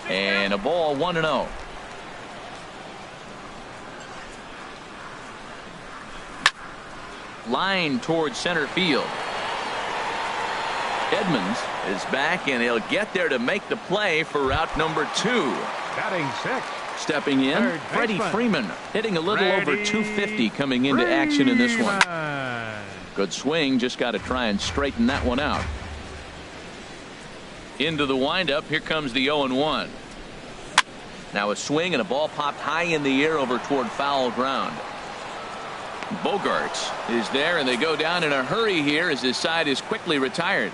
And a ball, 1-0. Line towards center field. Edmonds is back, and he'll get there to make the play for out number 2. Batting 6. Stepping in, Freddie Freeman, hitting a little over 250 coming into action in this one. Good swing, just got to try and straighten that one out. Into the windup, here comes the 0-1. Now a swing, and a ball popped high in the air over toward foul ground. Bogarts is there, and they go down in a hurry here as his side is quickly retired.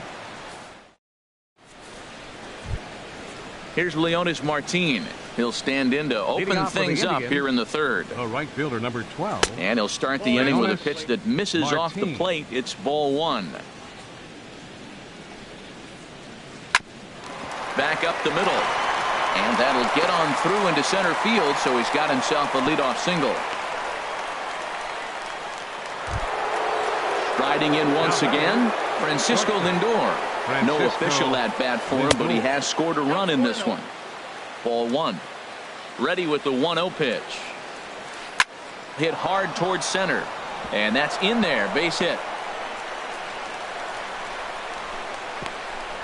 Here's Leonis Martin. He'll stand in to open things up here in the third. A right fielder, number 12. And he'll start the inning with a pitch that misses off the plate. It's ball 1. Back up the middle. And that'll get on through into center field, so he's got himself a leadoff single. Striding in once again, Francisco Lindor. No official at bat for him, but he has scored a run in this one. Ball 1. Ready with the 1-0 pitch. Hit hard towards center. And that's in there. Base hit.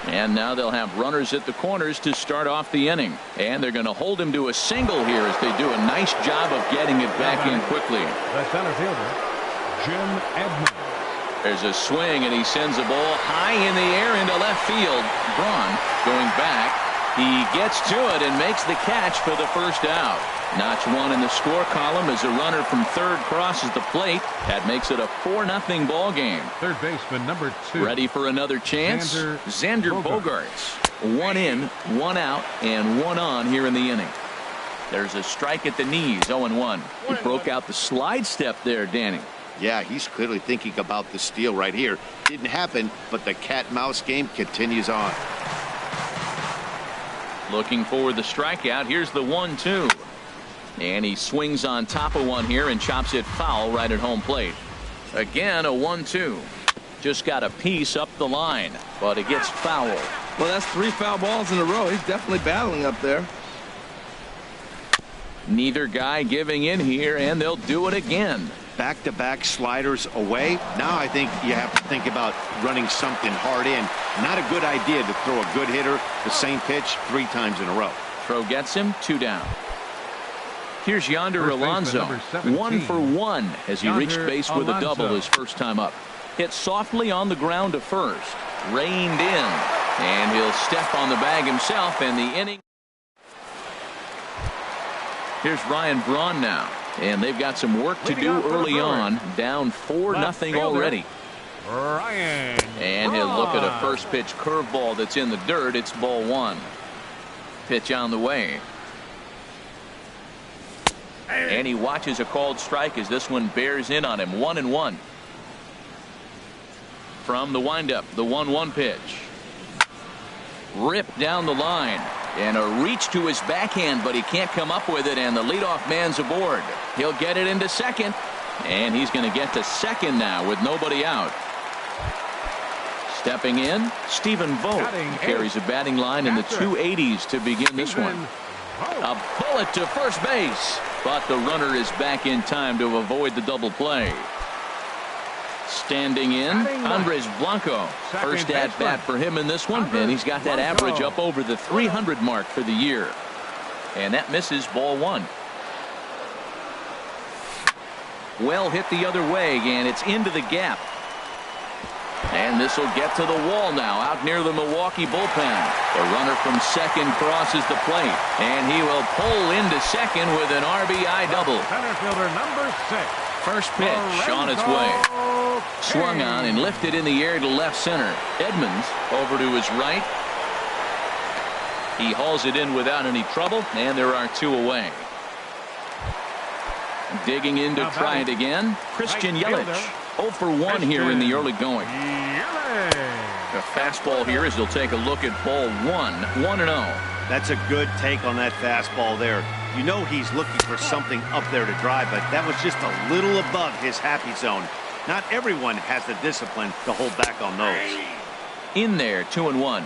And now they'll have runners at the corners to start off the inning. And they're going to hold him to a single here as they do a nice job of getting it back in quickly. The center fielder, Jim Edmonds. There's a swing, and he sends a ball high in the air into left field. Braun going back. He gets to it and makes the catch for the first out. Notch 1 in the score column as a runner from third crosses the plate. That makes it a 4-0 ball game. Third baseman, number 2. Ready for another chance? Xander Bogaerts. 1 in, 1 out, and 1 on here in the inning. There's a strike at the knees, 0-1. He broke out the slide step there, Danny. Yeah, he's clearly thinking about the steal right here. Didn't happen, but the cat-mouse game continues on. Looking for the strikeout. Here's the 1-2. And he swings on top of one here and chops it foul right at home plate. Again, a 1-2. Just got a piece up the line, but it gets foul. Well, that's 3 foul balls in a row. He's definitely battling up there. Neither guy giving in here, and they'll do it again. Back-to-back sliders away. Now I think you have to think about running something hard in. Not a good idea to throw a good hitter the same pitch 3 times in a row. Throw gets him, 2 down. Here's Yonder Alonso, 1 for 1 as he reached base with a double his first time up. Hit softly on the ground to first. Reined in. And he'll step on the bag himself, and the inning. Here's Ryan Braun now, and they've got some work to do early on, down 4-0 already. Ryan and he'll look at a first pitch curveball that's in the dirt. It's ball one. Pitch on the way. And he watches a called strike as this one bears in on him. 1-1. From the windup, the 1-1 pitch. Ripped down the line. And a reach to his backhand, but he can't come up with it, and the leadoff man's aboard. He'll get it into second, and he's going to get to second now with nobody out. Stepping in, Stephen Vogt carries a batting line in the 280s to begin this one. A bullet to first base, but the runner is back in time to avoid the double play. Standing in, Andres Blanco. First at bat for him in this one, and he's got that average up over the 300 mark for the year. And that misses, ball one. Well hit the other way, and it's into the gap. And this will get to the wall now, out near the Milwaukee bullpen. The runner from second crosses the plate, and he will pull into second with an RBI double. Center fielder number 6. First pitch on its way. Swung on and lifted in the air to left center. Edmonds over to his right. He hauls it in without any trouble, and there are two away. Digging in to try it again, Christian Yelich. 0 for 1 here in the early going. A fastball here as he'll take a look at ball one. 1-0. That's a good take on that fastball there. You know he's looking for something up there to drive, but that was just a little above his happy zone. Not everyone has the discipline to hold back on those. In there, 2-1.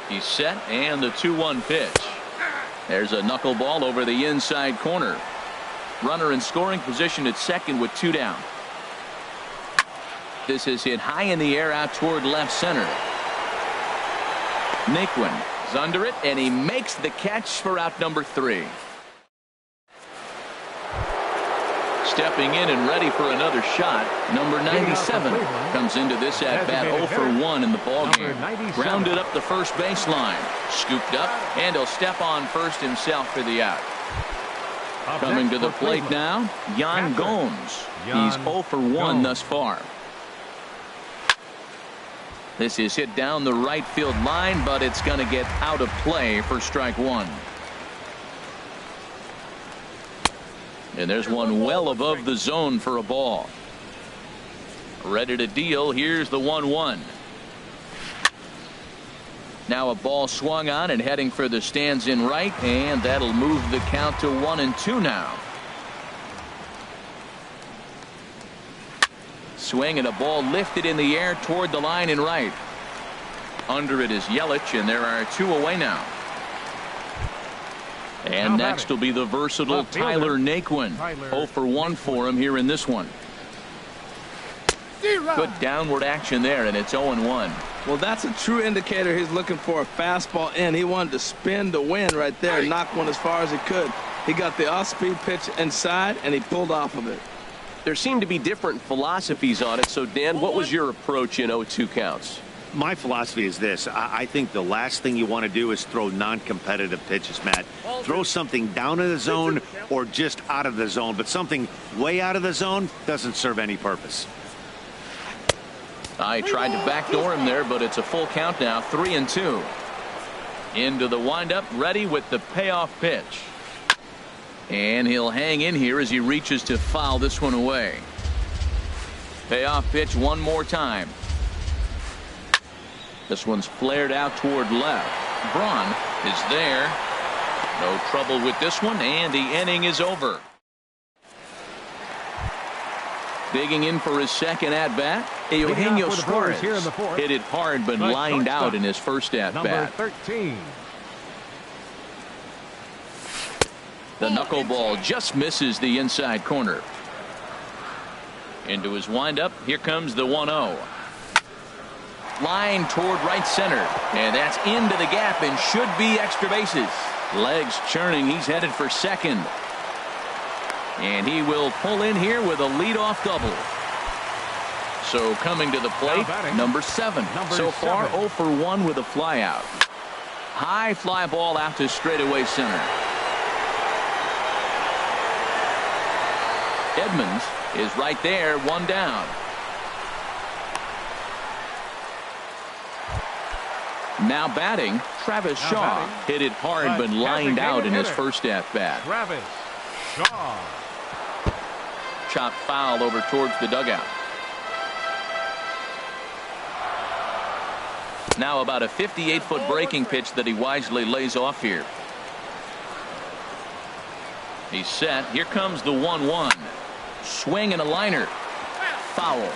He's set, and the 2-1 pitch. There's a knuckleball over the inside corner. Runner in scoring position at second with 2 down. This is hit high in the air out toward left center. Naquin is under it, and he makes the catch for out number 3. Stepping in and ready for another shot, number 97 comes into this at bat 0 for 1 in the ballgame. Grounded up the first baseline, scooped up, and he'll step on first himself for the out. Coming to the plate now, Yan Gomes. He's 0 for 1 thus far. This is hit down the right field line, but it's going to get out of play for strike one. And there's one well above the zone for a ball. Ready to deal. Here's the 1-1. Now a ball swung on and heading for the stands in right, and that'll move the count to 1-2 now. Swing and a ball lifted in the air toward the line in right. Under it is Yelich, and there are 2 away now. And next will be the versatile Tyler Naquin. 0 for 1 for him here in this one. Good downward action there, and it's 0-1. Well, that's a true indicator he's looking for a fastball in. He wanted to spin to win right there, knock one as far as he could. He got the off-speed pitch inside, and he pulled off of it. There seem to be different philosophies on it. So, Dan, what was your approach in 0-2 counts? My philosophy is this. I think the last thing you want to do is throw non-competitive pitches, Matt. Throw something down in the zone or just out of the zone, but something way out of the zone doesn't serve any purpose. I tried to backdoor him there, but it's a full count now. 3-2. Into the windup, ready with the payoff pitch. And he'll hang in here as he reaches to foul this one away. Payoff pitch one more time. This one's flared out toward left. Braun is there. No trouble with this one, and the inning is over. Digging in for his second at-bat, Eugenio Suarez hit it hard but lined out in his first at-bat. Number 13. The knuckleball just misses the inside corner. Into his windup, here comes the 1-0. Line toward right center, and that's into the gap and should be extra bases. Legs churning, he's headed for second. And he will pull in here with a leadoff double. So coming to the plate, number 7. So far, 0 for 1 with a flyout. High fly ball out to straightaway center. Edmonds is right there, 1 down. Now batting, Travis Shaw hit it hard but lined out in his first at-bat. Travis Shaw. Chopped foul over towards the dugout. Now about a 58-foot breaking pitch that he wisely lays off here. He's set. Here comes the 1-1. Swing and a liner. Foul.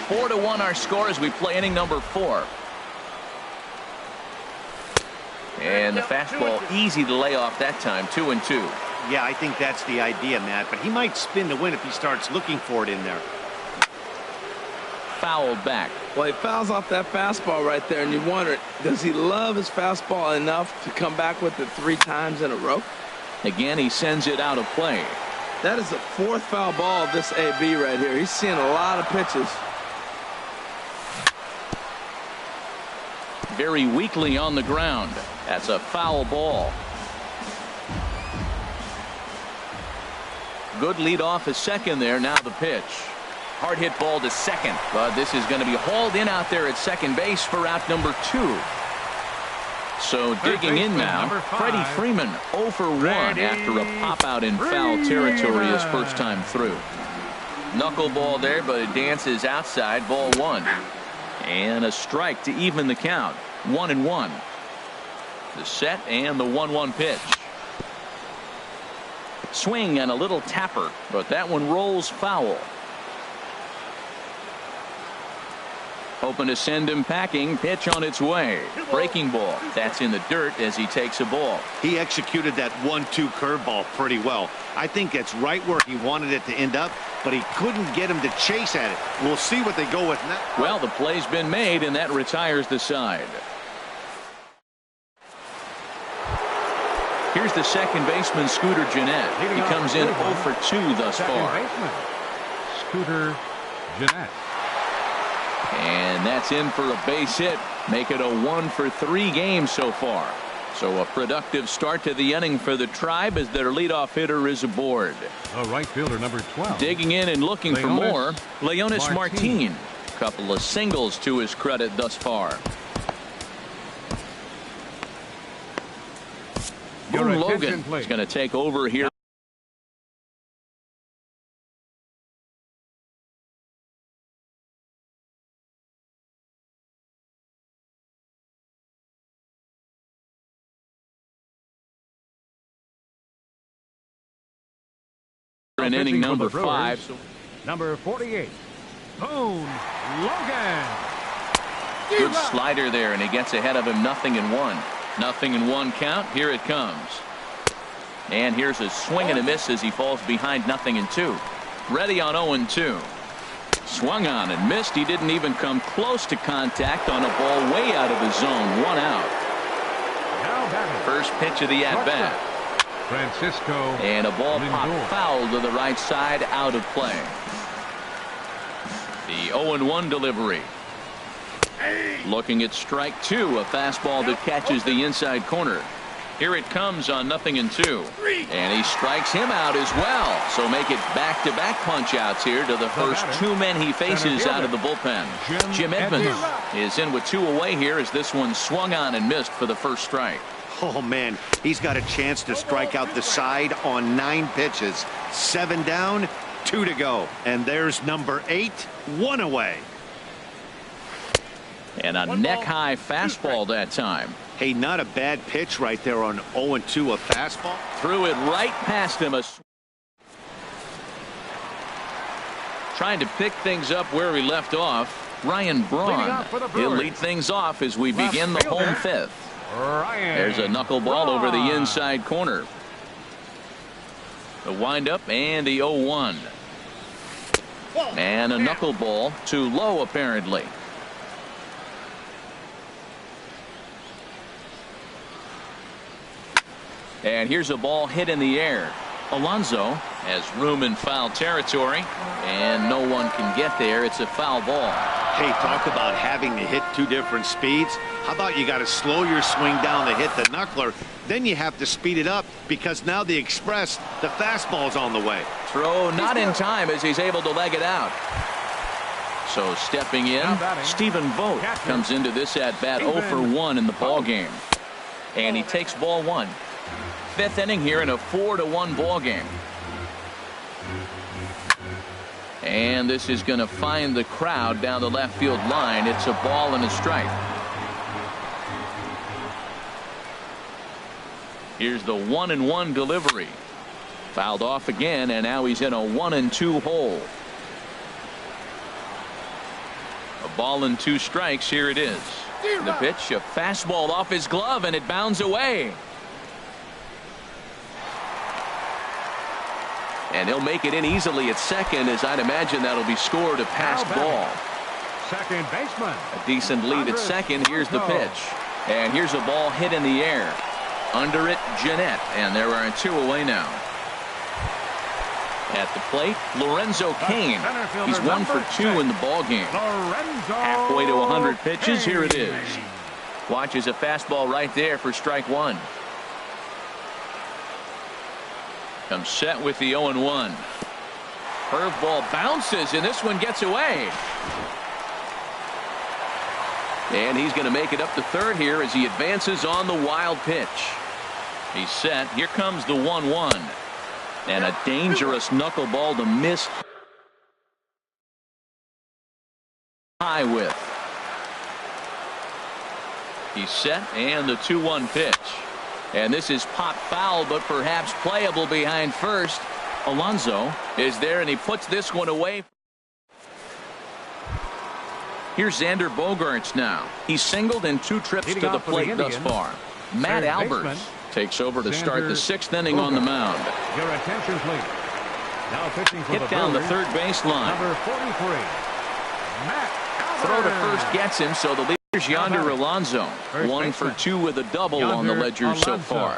4-1 our score as we play inning number 4. And the fastball easy to lay off that time. 2-2. Yeah, I think that's the idea, Matt, but he might spin to win if he starts looking for it in there. Fouled back. Well, he fouls off that fastball right there, and you wonder, does he love his fastball enough to come back with it 3 times in a row? Again, he sends it out of play. That is the 4th foul ball of this AB right here. He's seeing a lot of pitches. Very weakly on the ground. That's a foul ball. Good lead off at second there. Now the pitch. Hard hit ball to second, but this is going to be hauled in out there at second base for out number 2. So digging in now, Freddie Freeman 0 for 1 after a pop out in foul territory his first time through. Knuckleball there, but it dances outside. Ball 1. And a strike to even the count. 1-1. The set and the 1-1 pitch. Swing and a little tapper, but that one rolls foul. Hoping to send him packing. Pitch on its way. Breaking ball. That's in the dirt as he takes a ball. He executed that 1-2 curveball pretty well. I think that's right where he wanted it to end up, but he couldn't get him to chase at it. We'll see what they go with now. Well, the play's been made, and that retires the side. Here's the second baseman, Scooter Gennett. He comes in 0 for 2 thus far. Scooter Gennett. And that's in for a base hit. Make it a 1 for 3 game so far. So a productive start to the inning for the Tribe as their leadoff hitter is aboard. The right fielder, number 12. Digging in and looking for more, Leonis Martin. Couple of singles to his credit thus far. Boone Logan is going to take over here. In inning number 5. Number 48, Boone Logan. Good slider there, and he gets ahead of him. 0-1. 0-1 count. Here it comes. And here's a swing and a miss as he falls behind 0-2. Ready on 0-2. Swung on and missed. He didn't even come close to contact on a ball way out of the zone. 1 out. First pitch of the at-bat. Francisco. And a ball popped foul to the right side, out of play. The 0-1 delivery. Looking at strike 2, a fastball that catches the inside corner. Here it comes on 0-2. And he strikes him out as well. So make it back-to-back punch-outs here to the first 2 men he faces out of the bullpen. Jim Edmonds is in with 2 away here as this one swung on and missed for the first strike. Oh, man, he's got a chance to strike out the side on 9 pitches. 7 down, 2 to go. And there's number 8, 1 away. And a neck-high fastball that time. Hey, not a bad pitch right there on 0-2, a fastball. Threw it right past him. Trying to pick things up where he left off. Ryan Braun. He'll lead things off as we begin the home 5th. There's a knuckleball over the inside corner. The windup and the 0-1. And a knuckleball too low apparently. And here's a ball hit in the air. Alonso has room in foul territory, and no one can get there. It's a foul ball. Hey, talk about having to hit two different speeds. How about you got to slow your swing down to hit the knuckler, then you have to speed it up because now the express, the fastball's on the way. Throw not in time as he's able to leg it out. So stepping in, Stephen Vogt comes into this at bat 0 for 1 in the ball game, and he takes ball 1. Fifth inning here in a 4-1 ball game. And this is going to find the crowd down the left field line. It's a ball and a strike. Here's the 1-1 delivery. Fouled off again, and now he's in a 1-2 hole. A ball and 2 strikes. Here it is. The pitch, a fastball off his glove, and it bounds away. And he'll make it in easily at second, as I'd imagine that'll be scored a passed ball. Second baseman. A decent lead at second. Here's the pitch. And here's a ball hit in the air. Under it, Jeanette. And there are 2 away now. At the plate, Lorenzo Cain. He's 1 for 2 in the ball game. Halfway to 100 pitches. Here it is. Watches a fastball right there for strike 1. Comes set with the 0-1. Curveball bounces, and this one gets away. And he's going to make it up to third here as he advances on the wild pitch. He's set. Here comes the 1-1. And a dangerous knuckleball to miss high with. He's set, and the 2-1 pitch. And this is pop foul, but perhaps playable behind first. Alonso is there, and he puts this one away. Here's Xander Bogaerts now. He's singled in 2 trips to the plate thus far. Matt Albers takes over to start the 6th inning on the mound. Your attention, please. Now pitching for hit down the third baseline. Number 43. Matt Albers. Throw to first gets him, so the leader. Here's Yonder Alonso, 1 for 2 with a double on the ledger so far.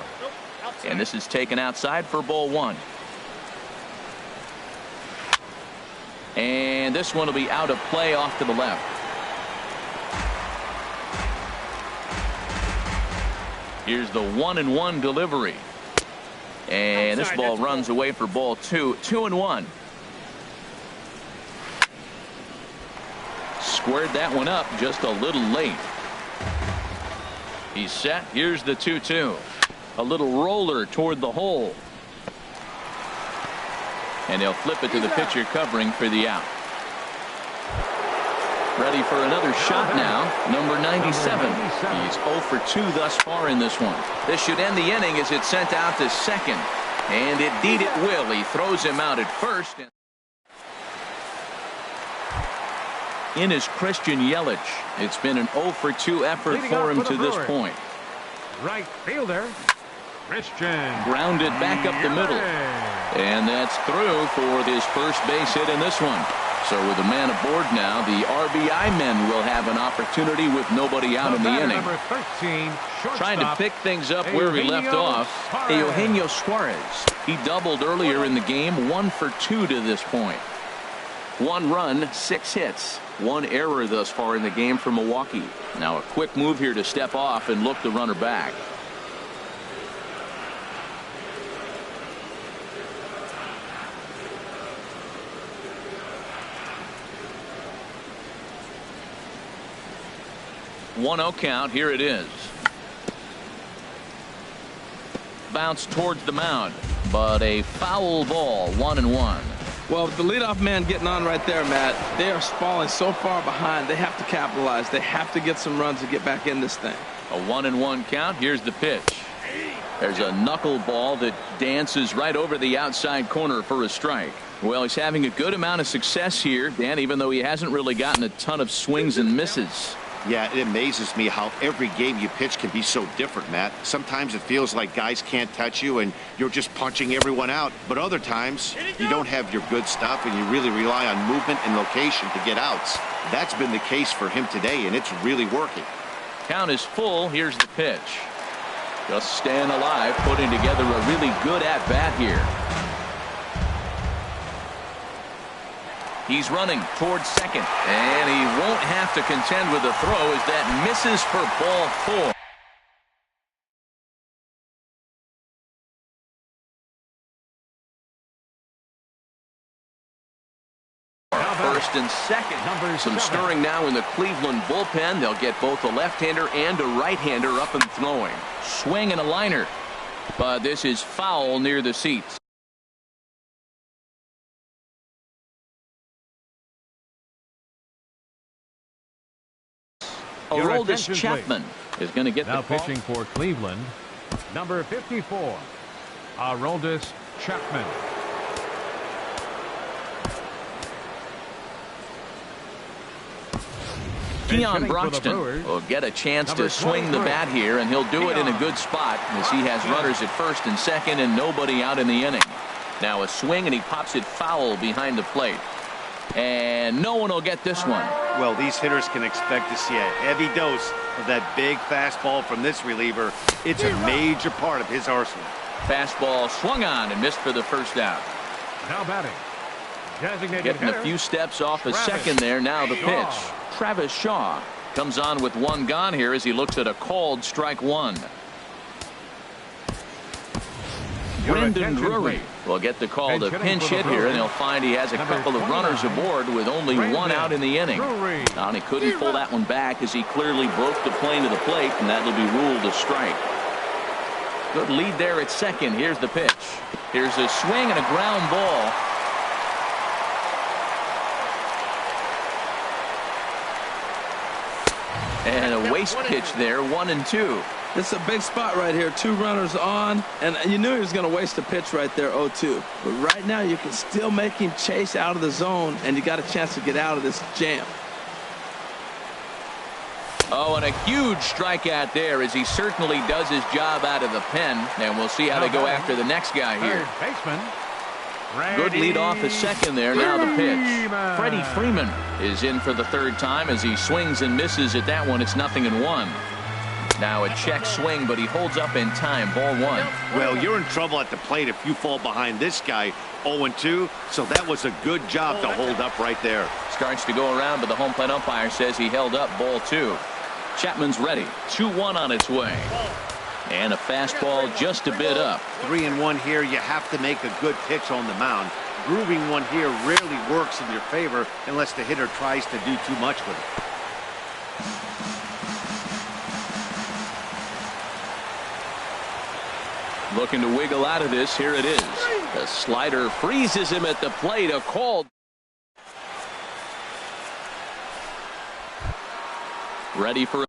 And this is taken outside for ball 1. And this one will be out of play off to the left. Here's the 1-1 delivery. And this ball runs away for ball 2. 2-1. Squared that one up just a little late. He's set. Here's the 2-2. A little roller toward the hole. And he'll flip it to the pitcher covering for the out. Ready for another shot now. Number 97. He's 0 for 2 thus far in this one. This should end the inning as it's sent out to second. And indeed it will. He throws him out at first. In is Christian Yelich. It's been an 0 for 2 effort for him to this point. Right fielder, Christian. Grounded back up the middle. And that's through for his first base hit in this one. So with a man aboard now, the RBI men will have an opportunity with nobody out in the inning. Number 13, trying to pick things up where we left off. Eugenio Suarez. He doubled earlier in the game, 1 for 2 to this point. 1 run, 6 hits. 1 error thus far in the game for Milwaukee. Now a quick move here to step off and look the runner back. One 0 count. Here it is. Bounce towards the mound, but a foul ball. 1-1. Well, with the leadoff man getting on right there, Matt, they are falling so far behind. They have to capitalize. They have to get some runs to get back in this thing. A 1-1 count. Here's the pitch. There's a knuckleball that dances right over the outside corner for a strike. Well, he's having a good amount of success here, Dan, even though he hasn't really gotten a ton of swings and misses. Yeah, it amazes me how every game you pitch can be so different, Matt. Sometimes it feels like guys can't touch you and you're just punching everyone out. But other times you don't have your good stuff and you really rely on movement and location to get outs. That's been the case for him today, and it's really working. Count is full. Here's the pitch. Just staying alive, putting together a really good at-bat here. He's running towards second, and he won't have to contend with the throw as that misses for ball 4. First and second. Some stirring now in the Cleveland bullpen. They'll get both a left-hander and a right-hander up and throwing. Swing and a liner, but this is foul near the seats. Aroldis Chapman is going to get now the call. pitching for Cleveland, number 54, Aroldis Chapman. Keon Broxton will get a chance to swing the bat here, and he'll do it in a good spot as he has runners at first and second and nobody out in the inning. Now a swing, and he pops it foul behind the plate. And no one will get this one. Well, these hitters can expect to see a heavy dose of that big fastball from this reliever. It's a major part of his arsenal. Fastball swung on and missed for the first out. Now batting, designated Getting hitter, a few steps off a second there. Now the pitch. Travis Shaw comes on with one gone here as he looks at a called strike one. Brendan Drury will get the call to pinch hit here, and he'll find he has a couple of runners aboard with only one out in the inning. Now, he couldn't pull that one back as he clearly broke the plane to the plate, and that'll be ruled a strike. Good lead there at second. Here's the pitch. Here's a swing and a ground ball. And a waste pitch there, 1-2. This is a big spot right here. 2 runners on, and you knew he was going to waste a pitch right there, 0-2. But right now you can still make him chase out of the zone, and you got a chance to get out of this jam. Oh, and a huge strikeout there as he certainly does his job out of the pen. And we'll see how they go after the next guy here. Good lead off the second there. Now the pitch. Freddie Freeman is in for the third time as he swings and misses at that one. It's 0-1. Now a check swing, but he holds up in time. Ball 1. Well, you're in trouble at the plate if you fall behind this guy. 0-2, so that was a good job to hold up right there. Starts to go around, but the home plate umpire says he held up. Ball 2. Chapman's ready. 2-1 on its way. And a fastball just a bit up. 3-1 here. You have to make a good pitch on the mound. Grooving one here rarely works in your favor unless the hitter tries to do too much with it. Looking to wiggle out of this. Here it is. The slider freezes him at the plate. A call. Ready for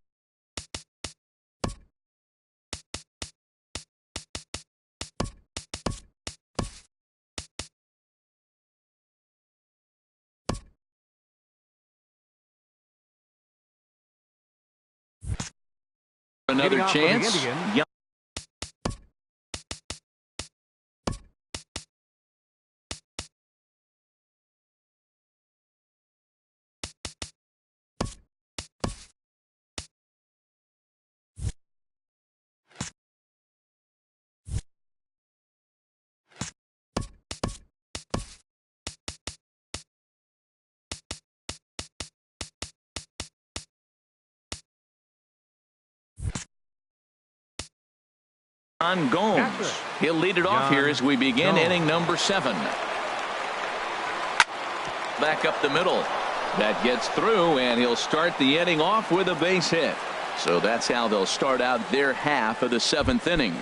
another chance. On Gomes. He'll lead it off here as we begin inning number 7. Back up the middle. That gets through, and he'll start the inning off with a base hit. So that's how they'll start out their half of the 7th inning.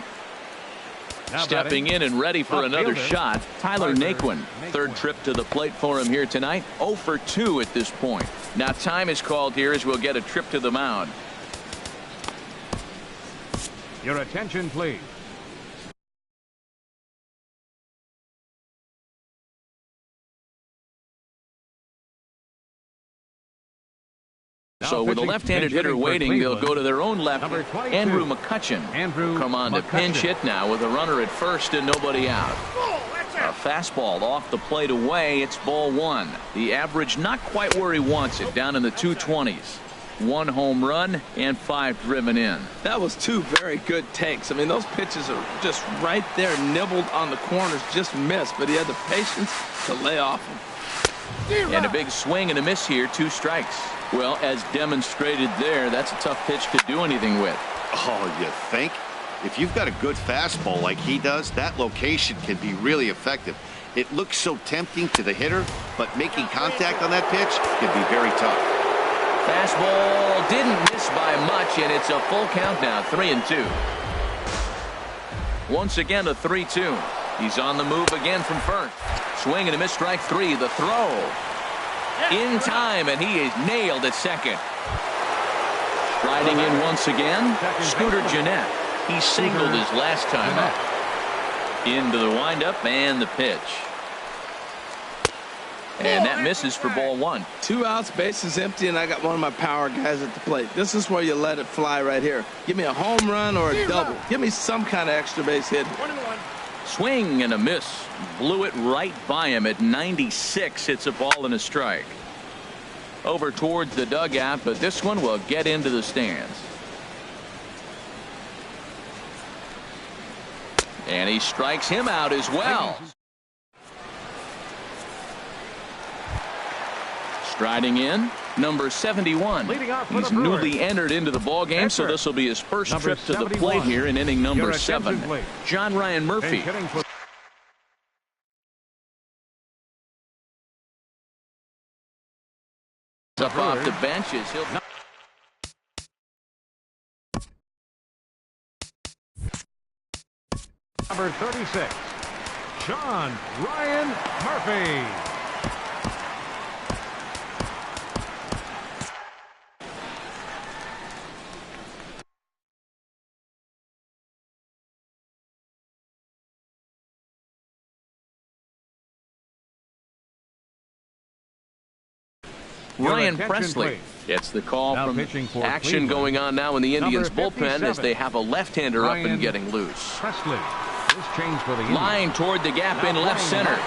Stepping in and ready for another shot, Tyler Naquin. Third trip to the plate for him here tonight. 0 for 2 at this point. Now time is called here as we'll get a trip to the mound. Your attention, please. So with a left-handed hitter waiting, they'll go to their own left. Andrew McCutchen will come on to pinch hit now with a runner at first and nobody out. A fastball off the plate away. It's ball 1. The average not quite where he wants it, down in the 220s. 1 home run and 5 driven in. That was 2 very good takes. I mean, those pitches are just right there, nibbled on the corners, just missed, but he had the patience to lay off them. And a big swing and a miss here, 2 strikes. Well, as demonstrated there, that's a tough pitch to do anything with. Oh, you think? If you've got a good fastball like he does, that location can be really effective. It looks so tempting to the hitter, but making contact on that pitch can be very tough. Fastball didn't miss by much, and it's a full count now, 3-2. Once again, a 3-2. He's on the move again from first. Swing and a miss, strike 3. The throw in time, and he is nailed at second. Riding in once again, Scooter Gennett. He singled his last time up. Into the windup and the pitch. And that misses for ball 1. 2 outs, bases empty, and I got one of my power guys at the plate. This is where you let it fly right here. Give me a home run or a double. Give me some kind of extra base hit. Swing and a miss. Blew it right by him at 96. It's a ball and a strike. Over towards the dugout, but this one will get into the stands. And he strikes him out as well. Striding in, number 71. He's newly entered into the ball game, so this will be his first trip to the plate here in inning number 7. John Ryan Murphy. Up off the benches. He'll Number 36, John Ryan Murphy. Ryan Presley gets the call from action going on now in the Indians bullpen as they have a left-hander up and getting loose. Presley. Line toward the gap in left center. And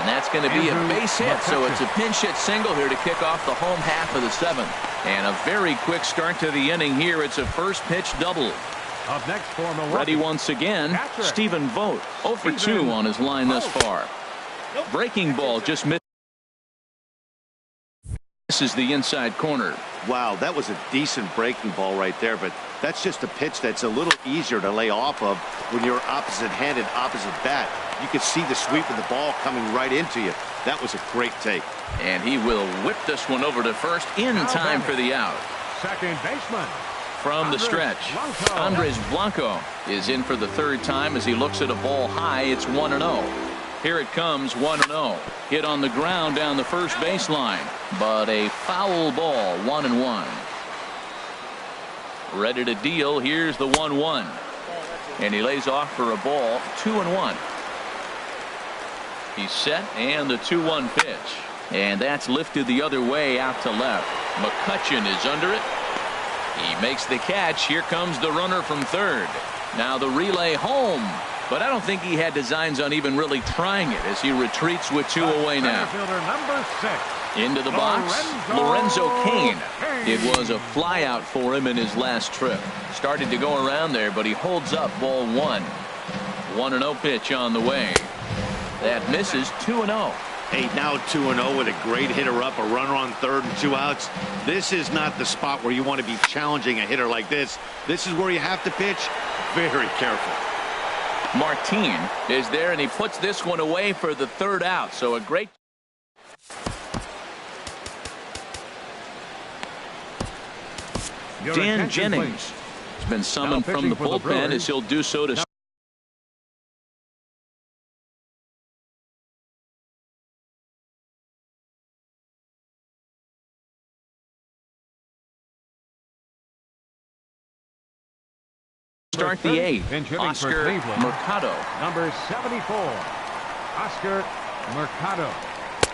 that's going to be a base hit, so it's a pinch hit single here to kick off the home half of the 7th. And a very quick start to the inning here. It's a first pitch double. Up next for Milwaukee. Ready once again, Stephen Vogt. 0 for 2 on his line thus far. Breaking ball just missed. This is the inside corner. Wow, that was a decent breaking ball right there, but that's just a pitch that's a little easier to lay off of when you're opposite-handed, opposite bat. You could see the sweep of the ball coming right into you. That was a great take. And he will whip this one over to first in time for the out. Second baseman. From the stretch, Andres Blanco is in for the 3rd time as he looks at a ball high. It's 1-0. Here it comes, 1-0. Hit on the ground down the first baseline, but a foul ball, 1-1. Ready to deal. Here's the 1-1. And he lays off for a ball, 2-1. He's set, and the 2-1 pitch. And that's lifted the other way out to left. McCutchen is under it. He makes the catch. Here comes the runner from third. Now the relay home. But I don't think he had designs on even really trying it as he retreats with 2 away now. Number 6. Into the box, Lorenzo Cain. It was a fly out for him in his last trip. Started to go around there, but he holds up ball 1. 1-0 pitch on the way. That misses. 2-0. Hey, now 2-0 with a great hitter up, a runner on third and 2 outs. This is not the spot where you want to be challenging a hitter like this. This is where you have to pitch very careful. Martin is there, and he puts this one away for the 3rd out. So a great. Dan Jennings has been summoned from the bullpen as he'll do so to start the 8th. Oscar Mercado. Number 74, Oscar Mercado.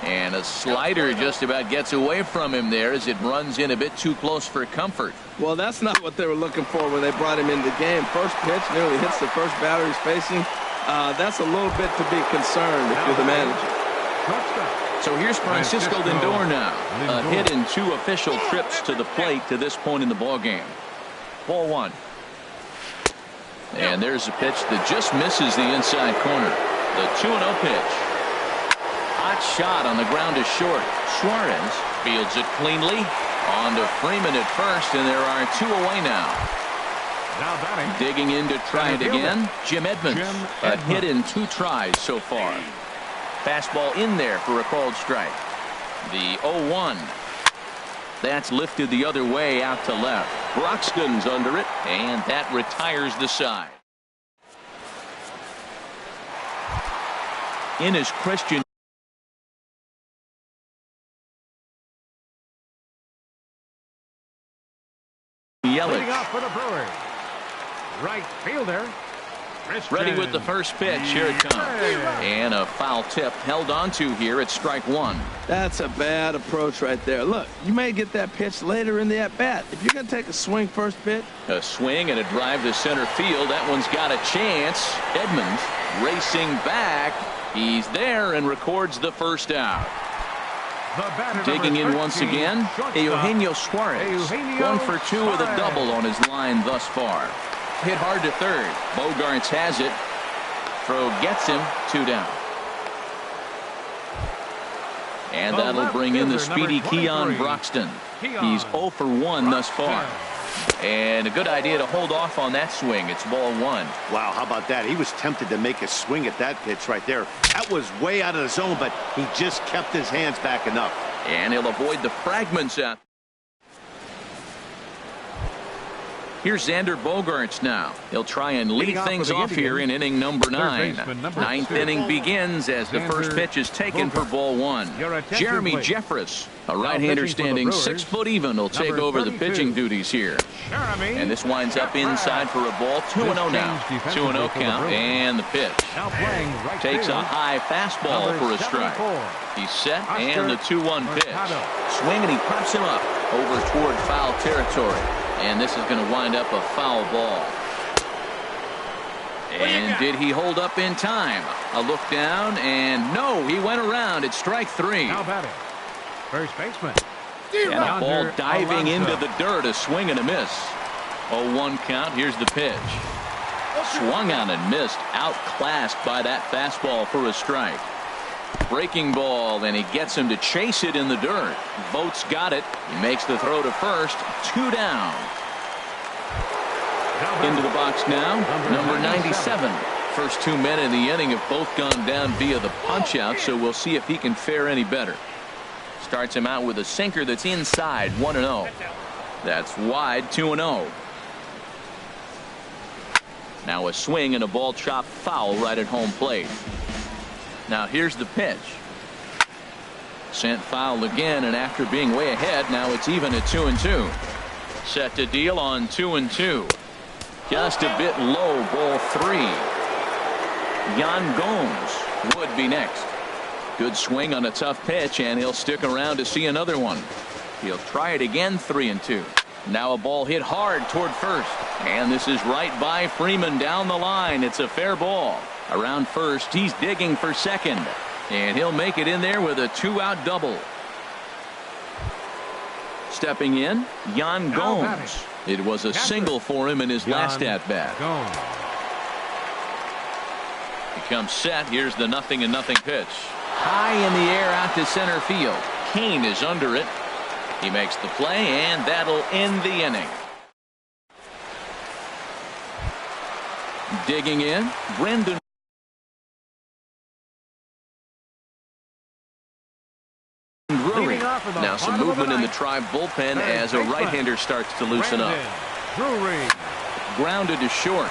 And a slider just about gets away from him there as it runs in a bit too close for comfort. Well, that's not what they were looking for when they brought him into the game. First pitch nearly hits the first batter he's facing. That's a little bit to be concerned if you're the manager. So here's Francisco Lindor now. A hit in 2 official trips to the plate to this point in the ball game. Ball 1. And there's a pitch that just misses the inside corner. The 2-0 pitch. That shot on the ground is short. Suarez fields it cleanly. On to Freeman at first, and there are 2 away now. Now batting. Digging in to try it again. Jim Edmonds. A hit in 2 tries so far. Fastball in there for a called strike. The 0-1. That's lifted the other way out to left. Broxton's under it, and that retires the side. In is Christian Yelich. Leading off for the Brewers. Right fielder. Ready with the first pitch. Here it comes. And a foul tip held on to here at strike 1. That's a bad approach right there. Look, you may get that pitch later in the at-bat. If you're going to take a swing first pitch. A swing and a drive to center field. That one's got a chance. Edmonds racing back. He's there and records the first out. Digging in once again, Eugenio Suarez. 1 for 2 with a double on his line thus far. Hit hard to third. Bogarts has it. Throw gets him. 2 down. And that'll bring in the speedy Keon Broxton. He's 0 for 1 thus far. And a good idea to hold off on that swing. It's ball 1. Wow, how about that? He was tempted to make a swing at that pitch right there. That was way out of the zone, but he just kept his hands back enough. And he'll avoid the fragments out. Here's Xander Bogaerts now. He'll try and lead things off here in inning number 9. Ninth inning begins as the first pitch is taken for ball 1. Jeremy Jeffress, a right-hander standing 6 foot even, will take over the pitching duties here. And this winds up inside for a ball. 2-0 now. 2-0 count, and the pitch. Takes a high fastball for a strike. He's set, and the 2-1 pitch. Swing, and he pops him up over toward foul territory. And this is going to wind up a foul ball. And did he hold up in time? A look down, and no, he went around. It's strike 3. Now batting. First baseman. And a ball diving into the dirt, a swing and a miss. 0-1 count. Here's the pitch. Swung on and missed. Outclassed by that fastball for a strike. Breaking ball, and he gets him to chase it in the dirt. Boat's got it. He makes the throw to first. 2 down. Into the box now, number 97. First 2 men in the inning have both gone down via the punch out, so we'll see if he can fare any better. Starts him out with a sinker that's inside. 1-0. That's wide. 2-0. Now a swing and a ball chopped foul right at home plate. Now here's the pitch. Sent foul again, and after being way ahead, now it's even at 2-2. Set to deal on 2-2. Just a bit low, ball 3. Yan Gomes would be next. Good swing on a tough pitch, and he'll stick around to see another one. He'll try it again. 3-2. Now a ball hit hard toward first, and this is right by Freeman down the line. It's a fair ball. Around first, he's digging for second, and he'll make it in there with a 2-out double. Stepping in, Yan Gomes. It was a single for him in his last at-bat. He comes set. Here's the 0-0 pitch. High in the air out to center field. Kane is under it. He makes the play, and that'll end the inning. Digging in, Brendan. Now some movement in the Tribe bullpen as a right-hander starts to loosen up. Grounded to short.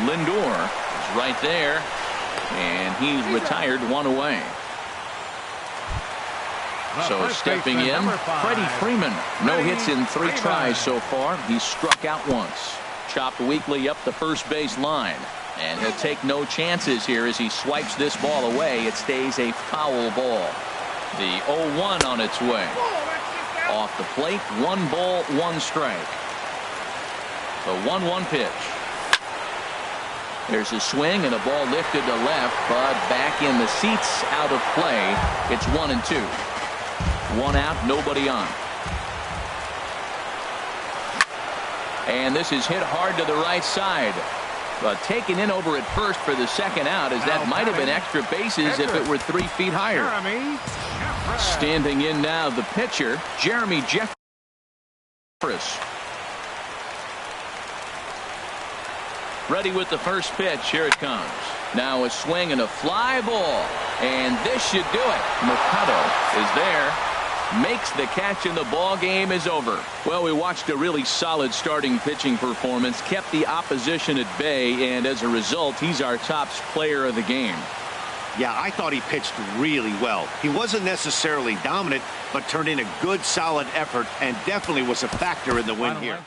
Lindor is right there, and he's retired 1 away. So stepping in, Freddie Freeman. No hits in 3 tries so far. He's struck out once. Chopped weakly up the first base line. And he'll take no chances here as he swipes this ball away. It stays a foul ball. The 0-1 on its way. Off the plate, 1 ball, 1 strike. The 1-1 pitch. There's a swing and a ball lifted to left, but back in the seats, out of play. It's 1-2. 1 out, nobody on. And this is hit hard to the right side. Taken in over at first for the second out, as that might have been extra bases if it were 3 feet higher. Standing in now, the pitcher, Jeremy Jeffress. Ready with the first pitch. Here it comes. Now a swing and a fly ball. And this should do it. Mercado is there. Makes the catch, and the ball game is over. Well, we watched a really solid starting pitching performance, kept the opposition at bay, and as a result, he's our top player of the game. Yeah, I thought he pitched really well. He wasn't necessarily dominant, but turned in a good, solid effort and definitely was a factor in the win here.